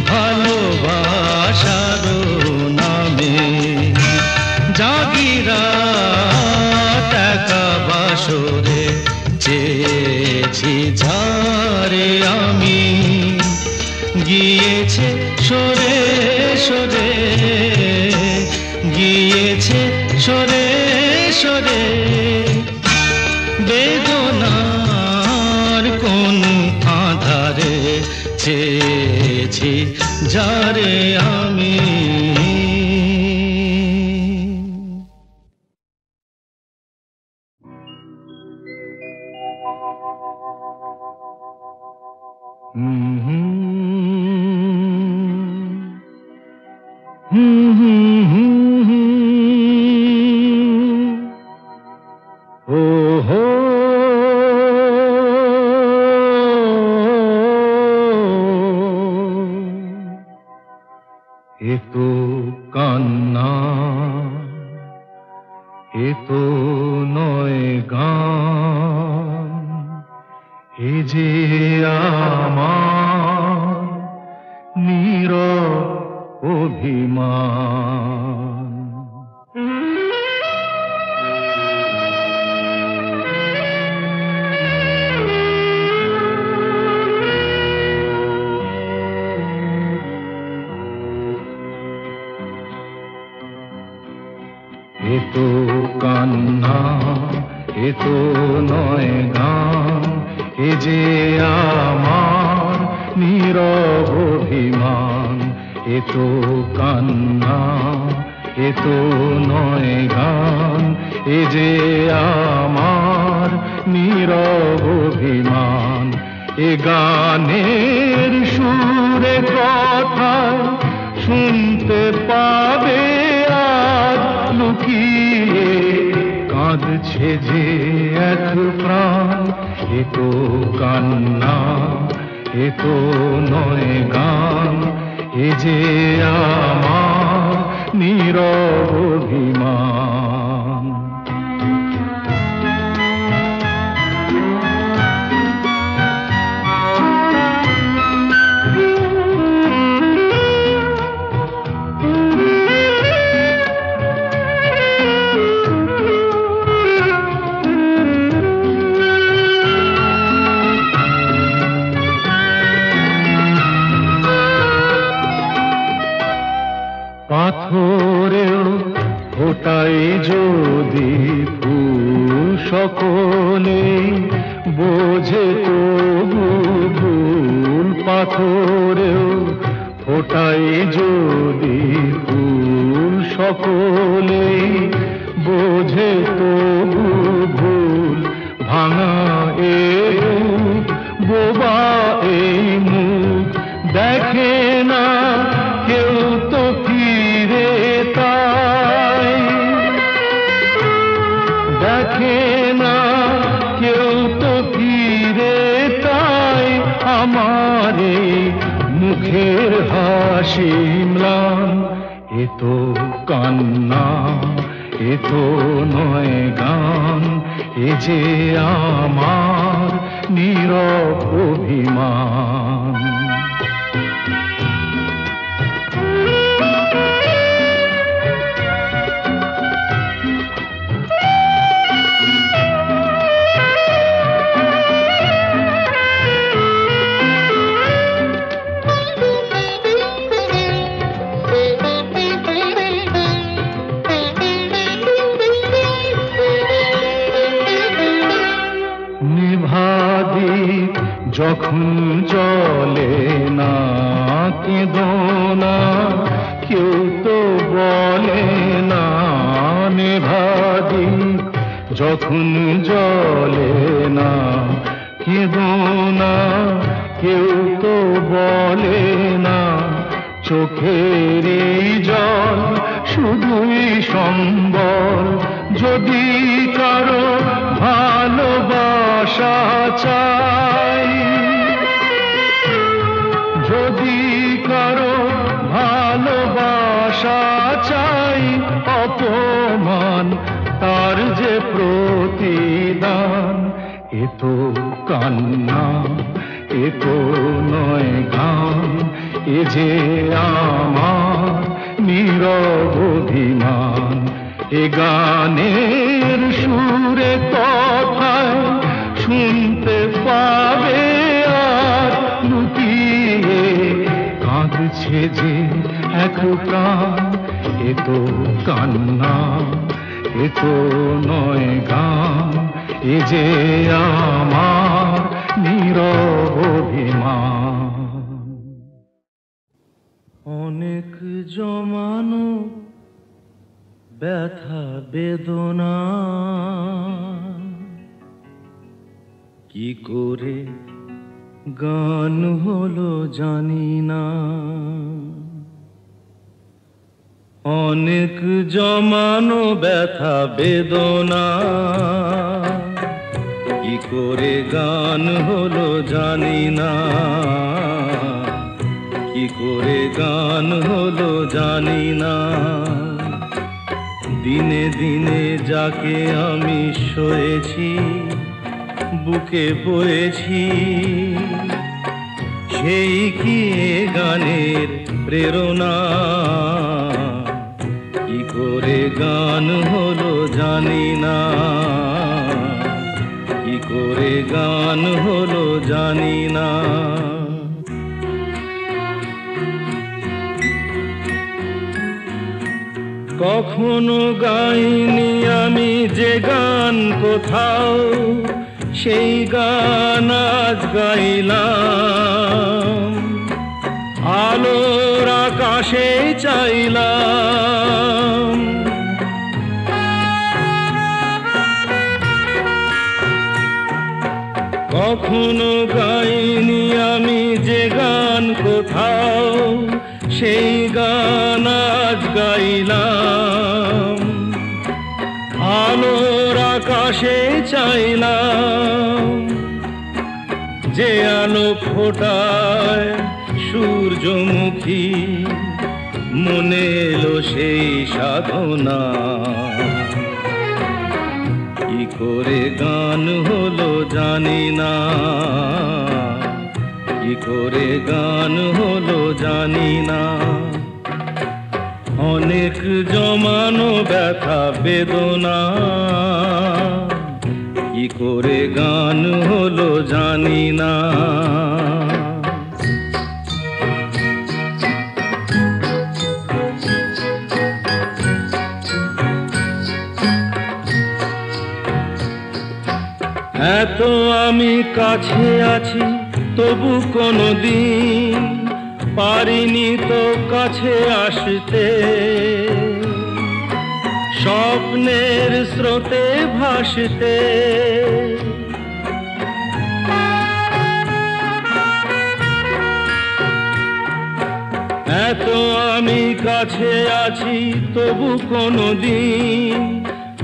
ভালোবাসার নামে। জাগিরা টাকা বাসরে চেয়েছি যারে আমি, গিয়েছে সরে সরে সরে বেদনার কোন আধারে চেয়েছি যারে আমি। এ তো কান্না, এ তো নয় গান, এ যে আমার নীরব অভিমান। এ তো কান্না, এ তো নয় গান, এ যে আমার নীরব অভিমান। এ তো কান্না, এ তো নয় গান, এ যে আমার নীরব অভিমান। এ গানের সুরে কথা শুনতে পাবে আজ লুকিয়ে কাঁদছে যে এক প্রাণ। এ তো কান্না, এ তো নয় গান, এ যে আমার নীরব অভিমান। পাথরেও ফোটাই যদি ফুল সকলে বোঝে তবু ভুল। পাথরেও ফোটাই যদি ফুল সকলে বোঝে তবু ভুল। ভাঙা এ রূপ, বোবা এই মুখ, দেখে না কেউ তো ফিরে তাই। দেখে না কেউ তো ফিরে তাই। আমার এই মুখের হাসি ম্লান। এ তো কান্না, এ তো নয় গান, এ যে আমার নীরব অভিমান। যখন জলে না কেঁদো না, কেউ তো বলে না নেভাদি। যখন জলে না কেঁদো না, কেউ তো বলে না। চোখেরই জল শুধুই সম্বল, যদি কারো ভালোবাসা চাই। যদি কারো ভালোবাসা চাই, অপমান তার যে প্রতিদান। এ তো কান্না, এ তো নয় গান, এ যে আমার নীরব অভিমান। এ গানের সুরে কথায় শুনতে পাবে আর লুকিয়ে কাঁদছে যে এক প্রাণ। এ তো কান্না, এ তো নয় গান, এ যে আমার নীরব অভিমান। অনেক জমানো ব্যথা বেদনা কি করে গান হলো জানি না। অনেক জমানো ব্যথা বেদনা কি করে গান হলো জানি না, কি করে গান হলো জানি না। দিনে দিনে যাকে আমি সয়েছি বুকে বয়েছি, সেই কি গানের প্রেরণা, কি করে গান হলো জানি না, কি করে গান হলো জানি না। কখনো গাইনি আমি যে গান কোথাও, সেই গান আজ গাইলাম। আলোর আকাশে চাইলাম, কখনো গাইনি আমি যে গান কোথাও, সেই গান আজ গাইলাম। আলোর আকাশে চাইলাম, যে আলো ফোটায় সূর্যমুখী, মনে এলো সেই সাধনা। কি করে গান হলো জানি না, কি করে গান হলো জানি না। অনেক জমানো ব্যথা বেদনা কি করে গান হলো জানি না। এত আমি কাছে আছি তবু কোনোদিন পারিনি তো কাছে আসতে। স্বপ্নের স্রোতে ভাসতে, এত আমি কাছে আছি তবু কোনোদিন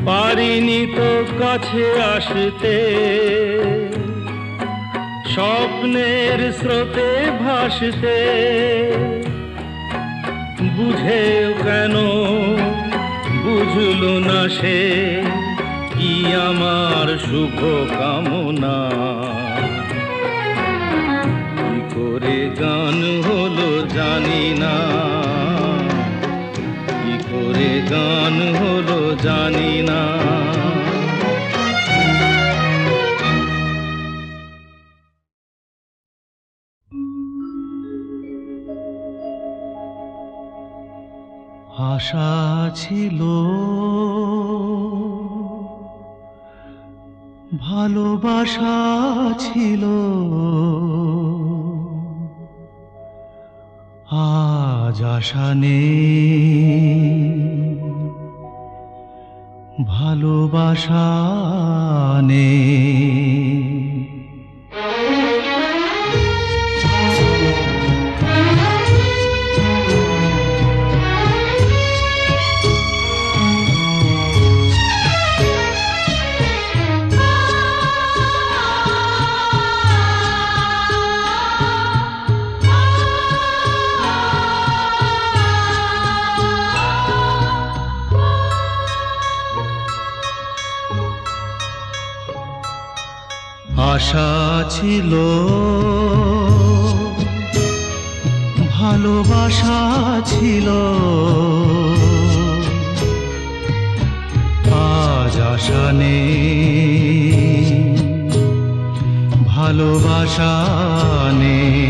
পারিনি তো কাছে আসতে। স্বপ্নের স্রোতে ভাসতে, বুঝেও কেন বুঝলো না সে কি আমার শুভ কামনা। কি করে গান হলো জানি না, কি করে গান হলো জানি না। আশা ছিল, ভালোবাসা ছিল, আজ আশা নেই, ভালোবাসা নেই। আশা ছিল, ভালোবাসা ছিল, আজ আশা নেই, ভালোবাসা নেই।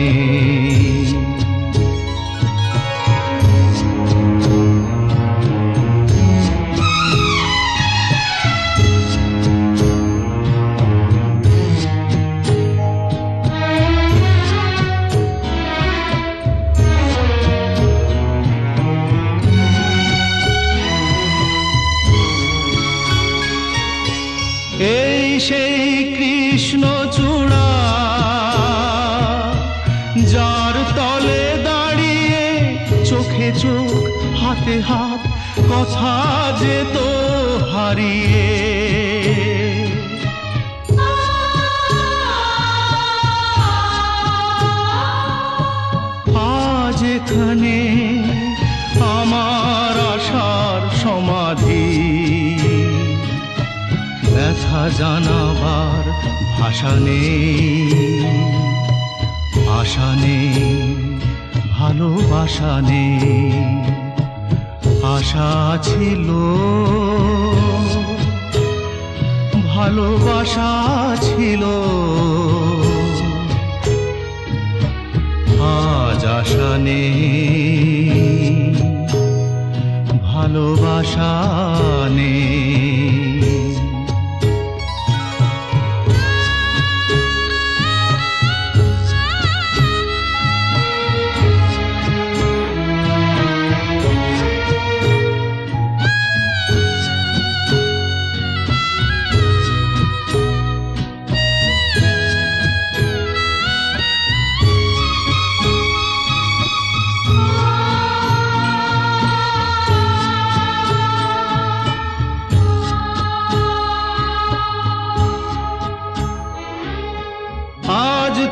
সেই কৃষ্ণচূড়া যার তলে দাঁড়িয়ে চোখে চোখ হাতে হাত কথা যেত হারিয়ে। আজ এখানে আমার আশার সমাধি, ব্যথা জানাবার ভাষা নেই, আশা নেই, ভালোবাসা নেই। আশা ছিল, ভালোবাসা ছিল, আজ আশা নেই, ভালোবাসা নেই।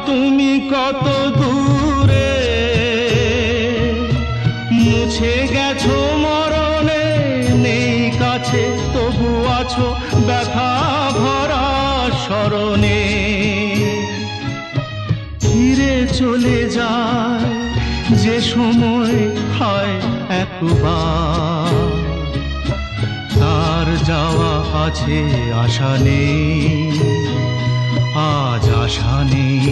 তুমি কত দূরে মুছে গেছো মরণে, নেই কাছে তবু আছো ব্যথা ভরা স্মরণে। ফিরে চলে যায় যে সময় হয় একবার, তার যাওয়া আছে আশা নেই, আজ আশা নেই,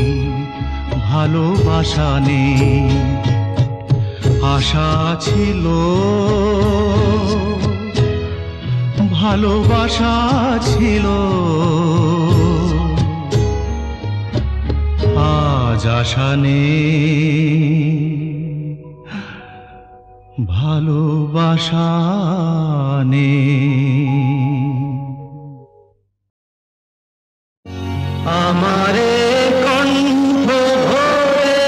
ভালোবাসা নেই। আশা ছিল, ভালোবাসা ছিল, আজ আশা নেই, ভালোবাসা নেই। আমারে কণ্ঠ ভরে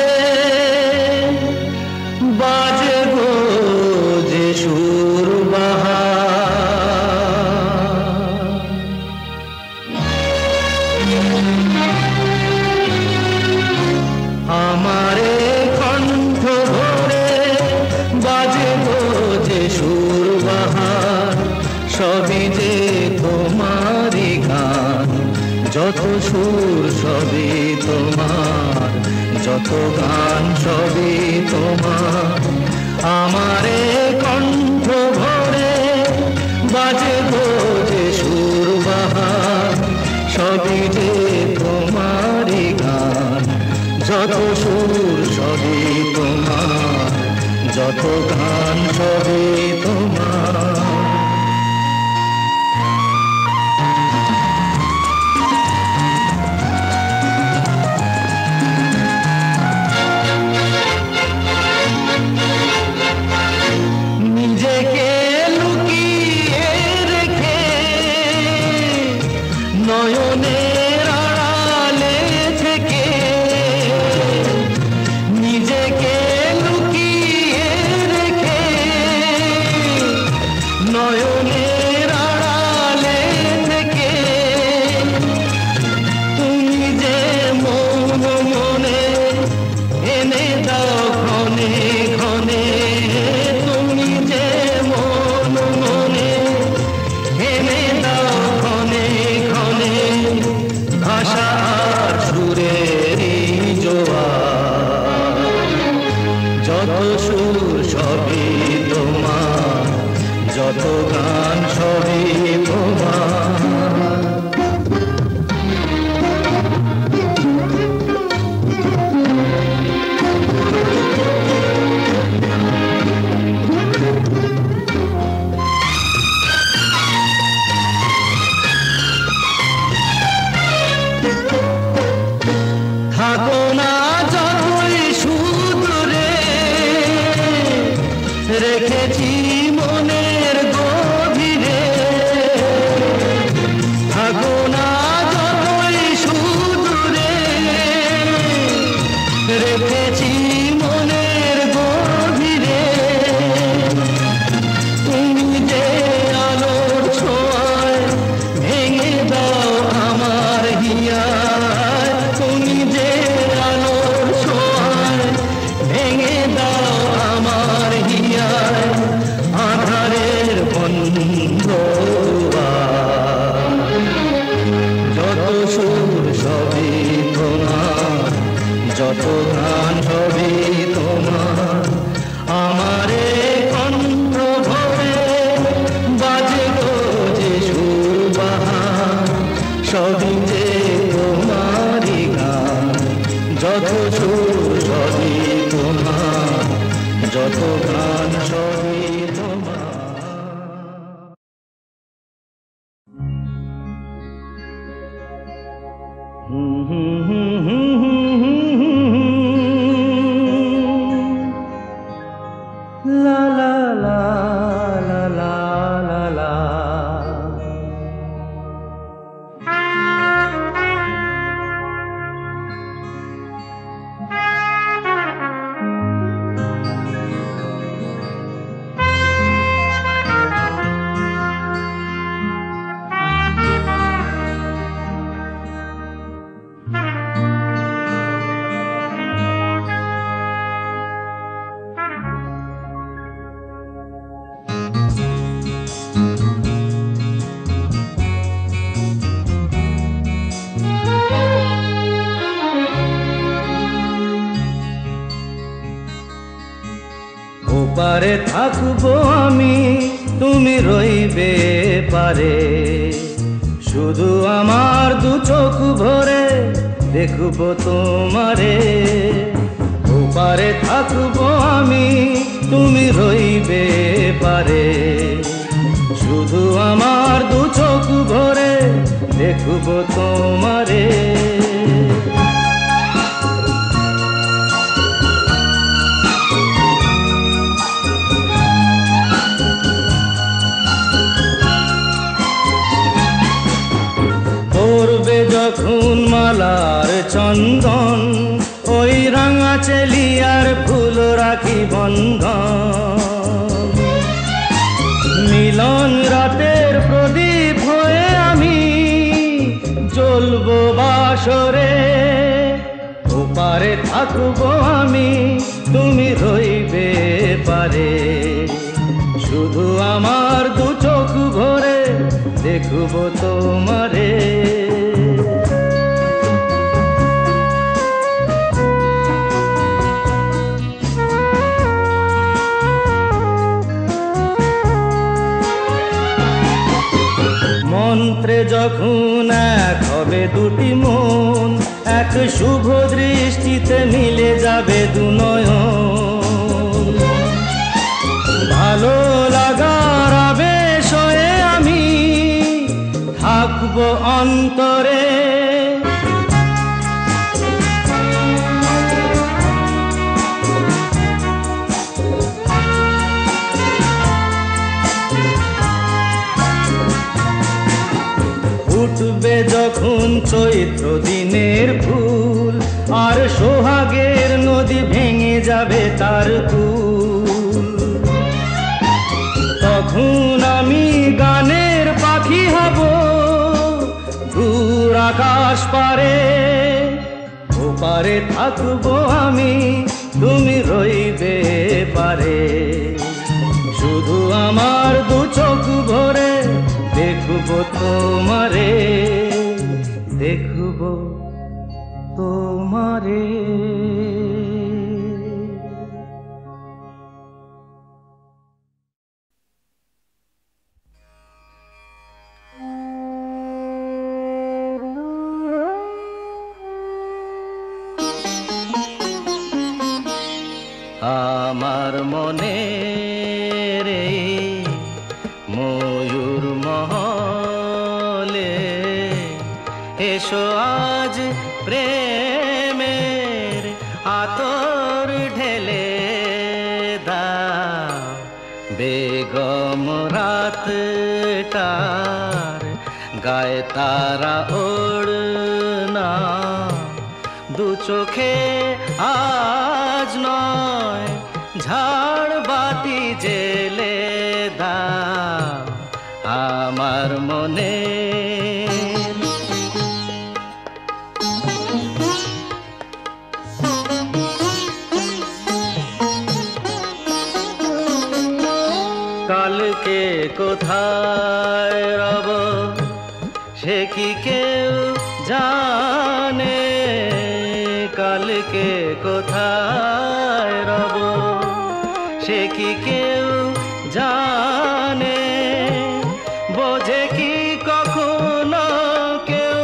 বাজে গো যে সুর বাহার, আমারে কণ্ঠ ভরে বাজে গো যে সুর বাহার, সবই যে তোমারই গান, যত সুর সবই তোমার, যত গান সবই তোমার। আমারে কণ্ঠ ভরে বাজে গো যে সুর বাহার, সবই যে তোমারই গান, যত সুর সবই তোমার, যত গান সবই তোমার। নয়নের আড়ালে থেকে নিজেকে লুকিয়ে রেখে, নয়নের আড়ালে থেকে তুমি যে মন মনে এনে দাও ক্ষণে ক্ষণে, তুমি যে মন মনে এনে দাও ক্ষণে ক্ষণে, ভাষার সুরেরই জোয়ার, যত সুর সবই তোমার, যত গান সবই তোমার। থাকো না যতই সুদূরে, রেখেছি মনের গো লা লা লা লা লা। ওপারে থাকবো আমি, তুমি রইবে পারে, শুধু আমার দু চোখ ভরে দেখবো তোমারে। ওপারে থাকবো আমি, তুমি রইবে পারে, শুধু আমার দু চোখ ভরে দেখবো তোমারে। পড়বে যখন মালার চন্দন, ওই রাঙা চেলিয়ার ফুল রাখি বন্ধন। মিলন রাতের প্রদীপ হয়ে আমি জ্বলবো বাসরে। ওপারে থাকবো আমি, তুমি রইবে পারে, শুধু আমার দু চোখ ভরে দেখবো তোমারে। মন্ত্রে যখন এক হবে দুটি মন, এক শুভ দৃষ্টিতে মিলে যাবে দু নয়ন। ভালো লাগার আবেশ হয়ে আমি থাকবো অন্তরে। উঠবে যখন চৈত্র দিনের ফুল, আর সোহাগের নদী ভেঙে যাবে তার কুল। তখন আমি গানের পাখি হব দূর আকাশ পারে। ওপারে থাকবো আমি, তুমি রইবে পারে, শুধু আমার দু চোখ ভরে দেখবো তোমারে, দেখবো তোমারে। আমার মনে রে ময়ূর মহলে, এসো আজ প্রেমের আতর ঢেলে দাও। বেগম রাতটার গায়ে তারা ওড়না, দু চোখে আজ নয় ঝাড় বাতি জেলে দাও আমার মনে। কালকে কোথায় রব সে কি কেউ জানে, কালকে কোথায় রব সে কি কেউ জানে। বোঝে কি কখনো কেউ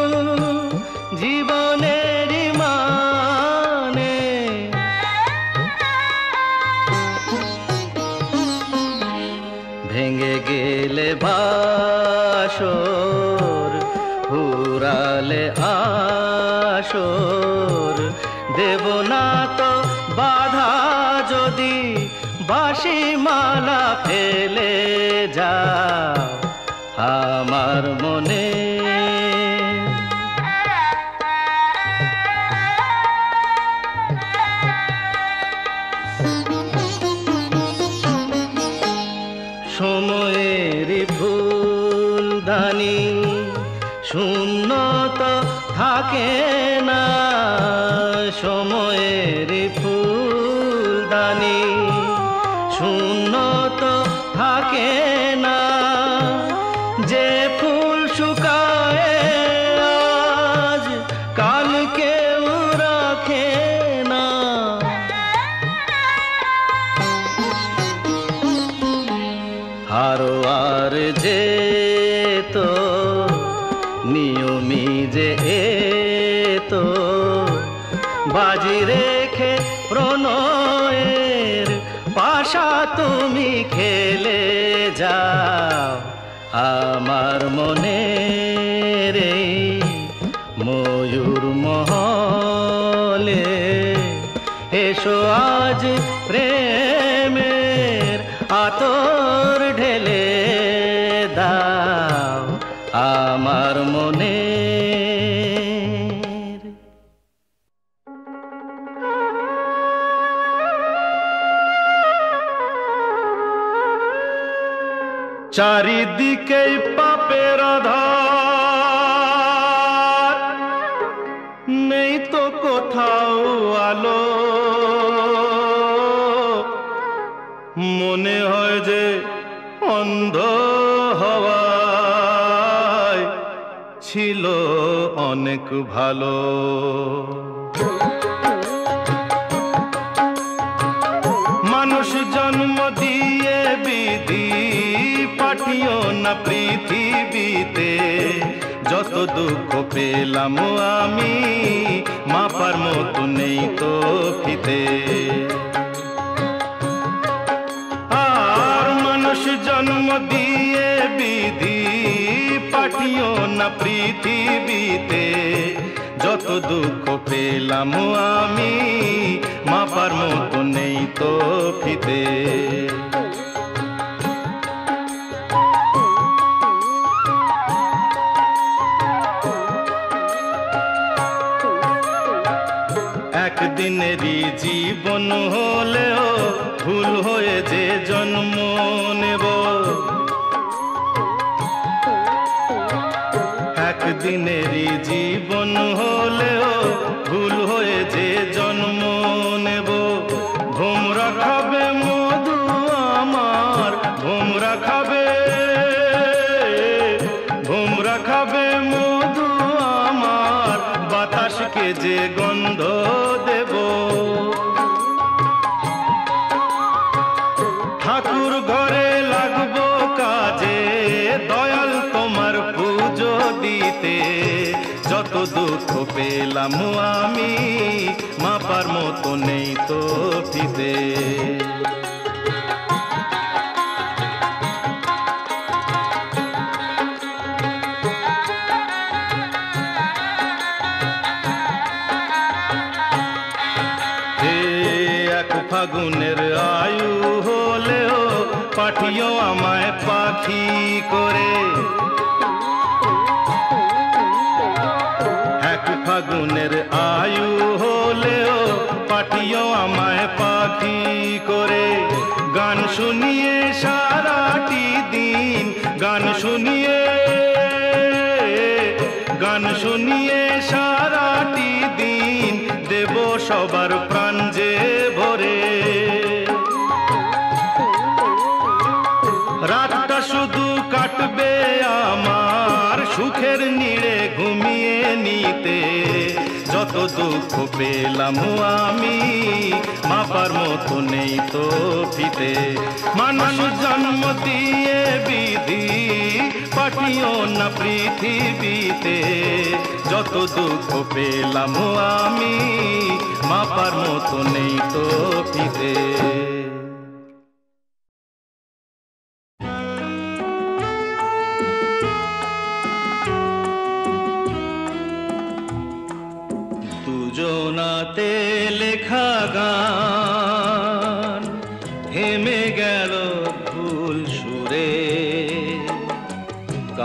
জীবনের মানে, ভেঙে গেলে বাসর ফুরালে আসর, দেব না তো বাধা যদি বাঁশি মালা ফেলে যাও আমার মনে। সময়ের ফুলদানি শূন্য তো থাকে না, সময়ের ফুলদানি শূন্য তো থাকে না। যে ফুল শুকায় আজ কাল কেউ রাখে না। হারোয়ার যে তো নিয়মি যে তো বাজি রেখে প্রণয়ের পাশা তুমি খেলে যাও আমার মনে রে। ময়ূর মহলে এসো আজ প্রেমের আতর ঢেলে দাও আমার মনে। চারিদিকে পাপের আধার, নেই তো কোথাও আলো। মনে হয় যে অন্ধ হওয়ায় ছিল অনেক ভালো। মানুষ জন্ম দিয়ে বিধি পাঠিও না পৃথিবীতে। যত দুঃখ পেলাম আমি মাপার মতো নেই তো ফিতে। আর মানুষ জন্ম দিয়ে বিধি পাঠিও না পৃথিবীতে। যত দুঃখ পেলাম আমি মাপার মতো নেই তো ফিতে। একদিনেরই জীবন হলেও ভুল হয়ে যে জন্ম নেব। একদিনেরই জীবন হলেও ভুল হয়ে যে জন্ম নেব। ভোমরা খাবে মধু আমার, ভোমরা খাবে, ভোমরা খাবে মধু আমার। বাতাসকে যে গন্ধ দেব। ঠাকুর ঘরে লাগবো কাজে দয়াল তোমার পুজো দিতে। যত দুঃখ পেলাম আমি মাপার মতো নেই তো ফিতে। ফাগুনের আয়ু হলেও পাঠিও আমায় পাখি করে। এক ফাগুনের আয়ু হলেও পাঠিও আমায় পাখি করে। গান শুনিয়ে সারাটি দিন, গান শুনিয়ে, গান শুনিয়ে সারাটি দিন দেব সবার প্রাণ যে ভরে। রাতটা শুধু কাটবে আমার সুখের নিড়ে ঘুমিয়ে নিতে। যত দুঃখ পেলাম আমি মাপার মতো নেই তো ফিতে। মানুষ জন্ম দিয়ে বিধি পাঠিও না পৃথিবীতে। যত দুঃখ পেলাম আমি মাপার মতো নেই তো ফিতে। দুজনাতে লেখা গান থেমে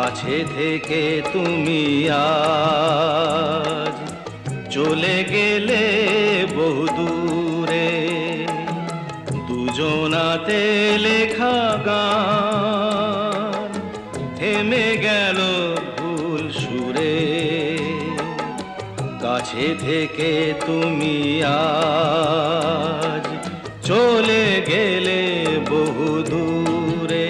কাছে থেকে তুমি আজ চলে গেলে বহুদূরে, দুজনাতে লেখা গান থেমে গেল ভুল সুরে। কাছে থেকে তুমি আজ চলে গেলে বহুদূরে।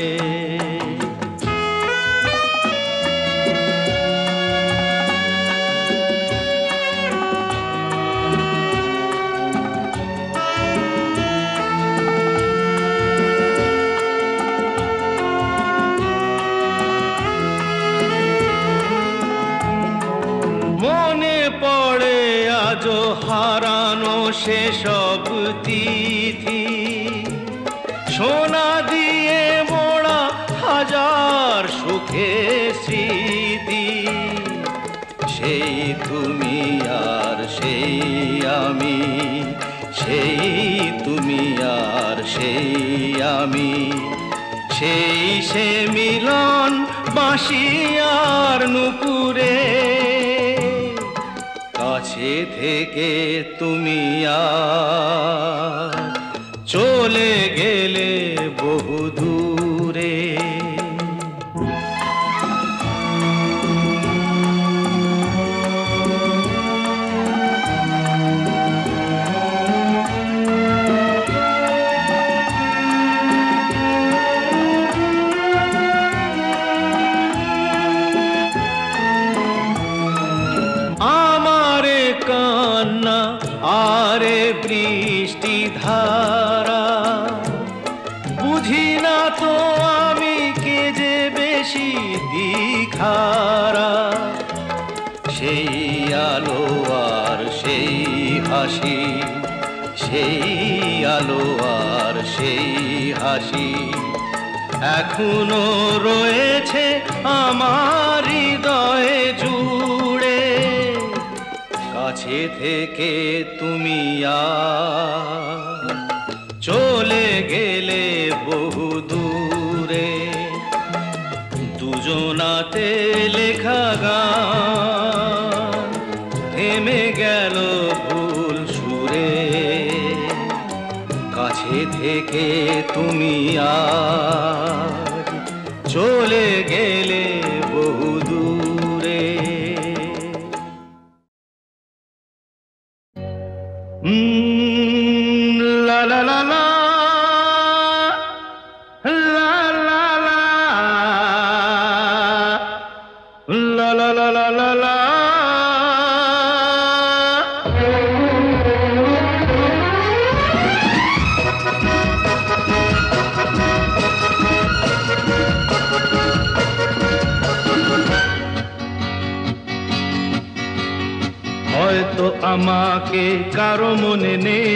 মনে পড়ে আজও হারানো সেসব তিথি, সোনা দিয়ে মোড়া হাজার সুখের স্মৃতি। সেই তুমি আর সেই আমি, সেই তুমি আর সেই আমি, সেই সে মিলন বাঁশি আর নুপুরে। কাছে থেকে তুমি আজ চলে গেলে বহুদূরে। কান্না আরে বৃষ্টি ধারা, বুঝি না তো আমি কে যে বেশি দিখারা। সেই আলো আর সেই হাসি, সেই আলো আর সেই হাসি এখনো রয়েছে আমার হৃদয়ে জুড়ে। কাছে থেকে তুমি আজ চলে গেলে বহুদূরে, দুজনাতে লেখা গান থেমে গেল ভুল সুরে। কাছে থেকে তুমি আজ চলে গেলে বহুদূরে। La la la la, la la la, la la la la la la. হয়তো আমাকে কারো মনে নেই,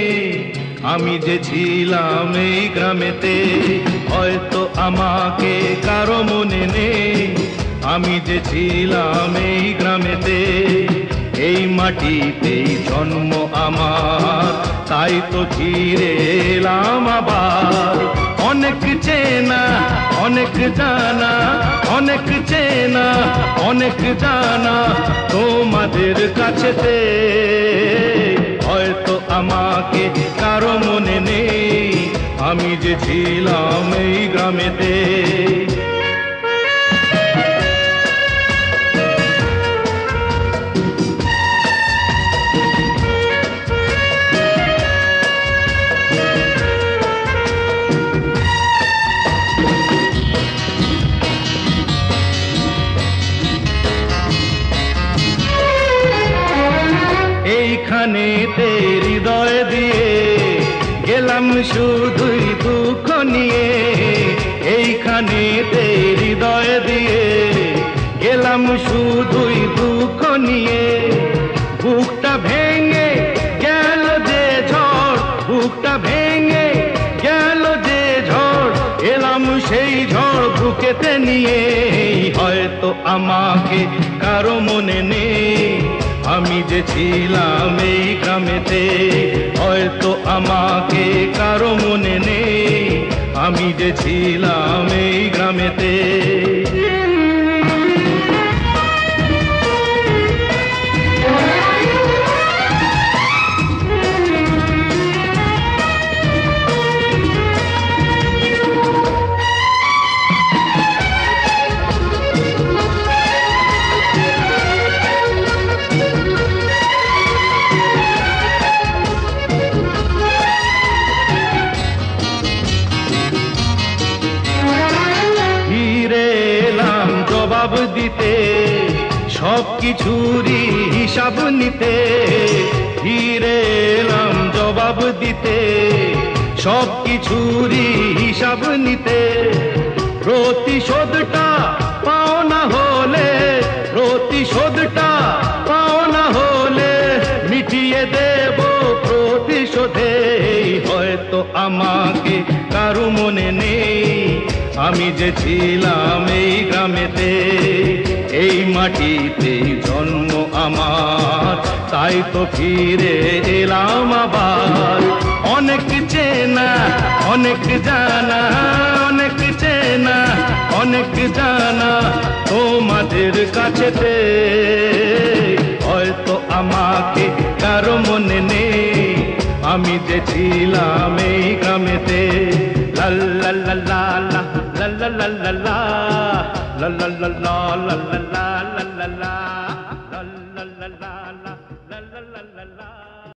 আমি যে ছিলাম এই গ্রামেতে। হয়তো আমাকে কারো মনে নেই, আমি যে ছিলাম এই গ্রামেতে। এই মাটিতেই জন্ম আমার, তাই তো ফিরে এলাম আবার। অনেক চেনা অনেক জানা, অনেক চেনা অনেক জানা তোমাদের কাছেতে। হয়তো আমাকে কারো মনে নেই, আমি যে ছিলাম এই গ্রামেতে। এইখানেতে হৃদয় দিয়ে গেলাম শুধুই দুঃখ নিয়ে। এইখানেতে হৃদয় দিয়ে গেলাম শুধুই দুঃখ নিয়ে। বুকটা ভেঙে গেল যে ঝড়, বুকটা ভেঙে গেল যে ঝড়, এলাম সেই ঝড় বুকেতে নিয়ে। হয়তো আমাকে কারো মনে নেই, আমি যে ছিলাম এই গ্রামেতে। হয়তো আমাকে কারো মনে নেই, আমি যে ছিলাম এই গ্রামেতে। জবাব দিতে, সব কিছুরই হিসাব নিতে। ফিরে এলাম জবাব দিতে, সব কিছুরই হিসাব নিতে। প্রতিশোধটা পাও না হলে, প্রতিশোধটা পাও না হলে মিটিয়ে দেব প্রতিশোধে। হয়তো আমাকে কারো মনে নেই, আমি যে ছিলাম এই গ্রামেতে। এই মাটিতে জন্ম আমার, তাই তো ফিরে এলাম আবার। অনেক চেনা অনেক জানা, অনেক চেনা অনেক জানা তোমাদের কাছেতে। হয়তো আমাকে কারো মনে নেই, আমি যে ছিলাম এই গ্রামেতে। লা লা লা লা লা লা লা লা লা লা লা লা লা লা লা লা।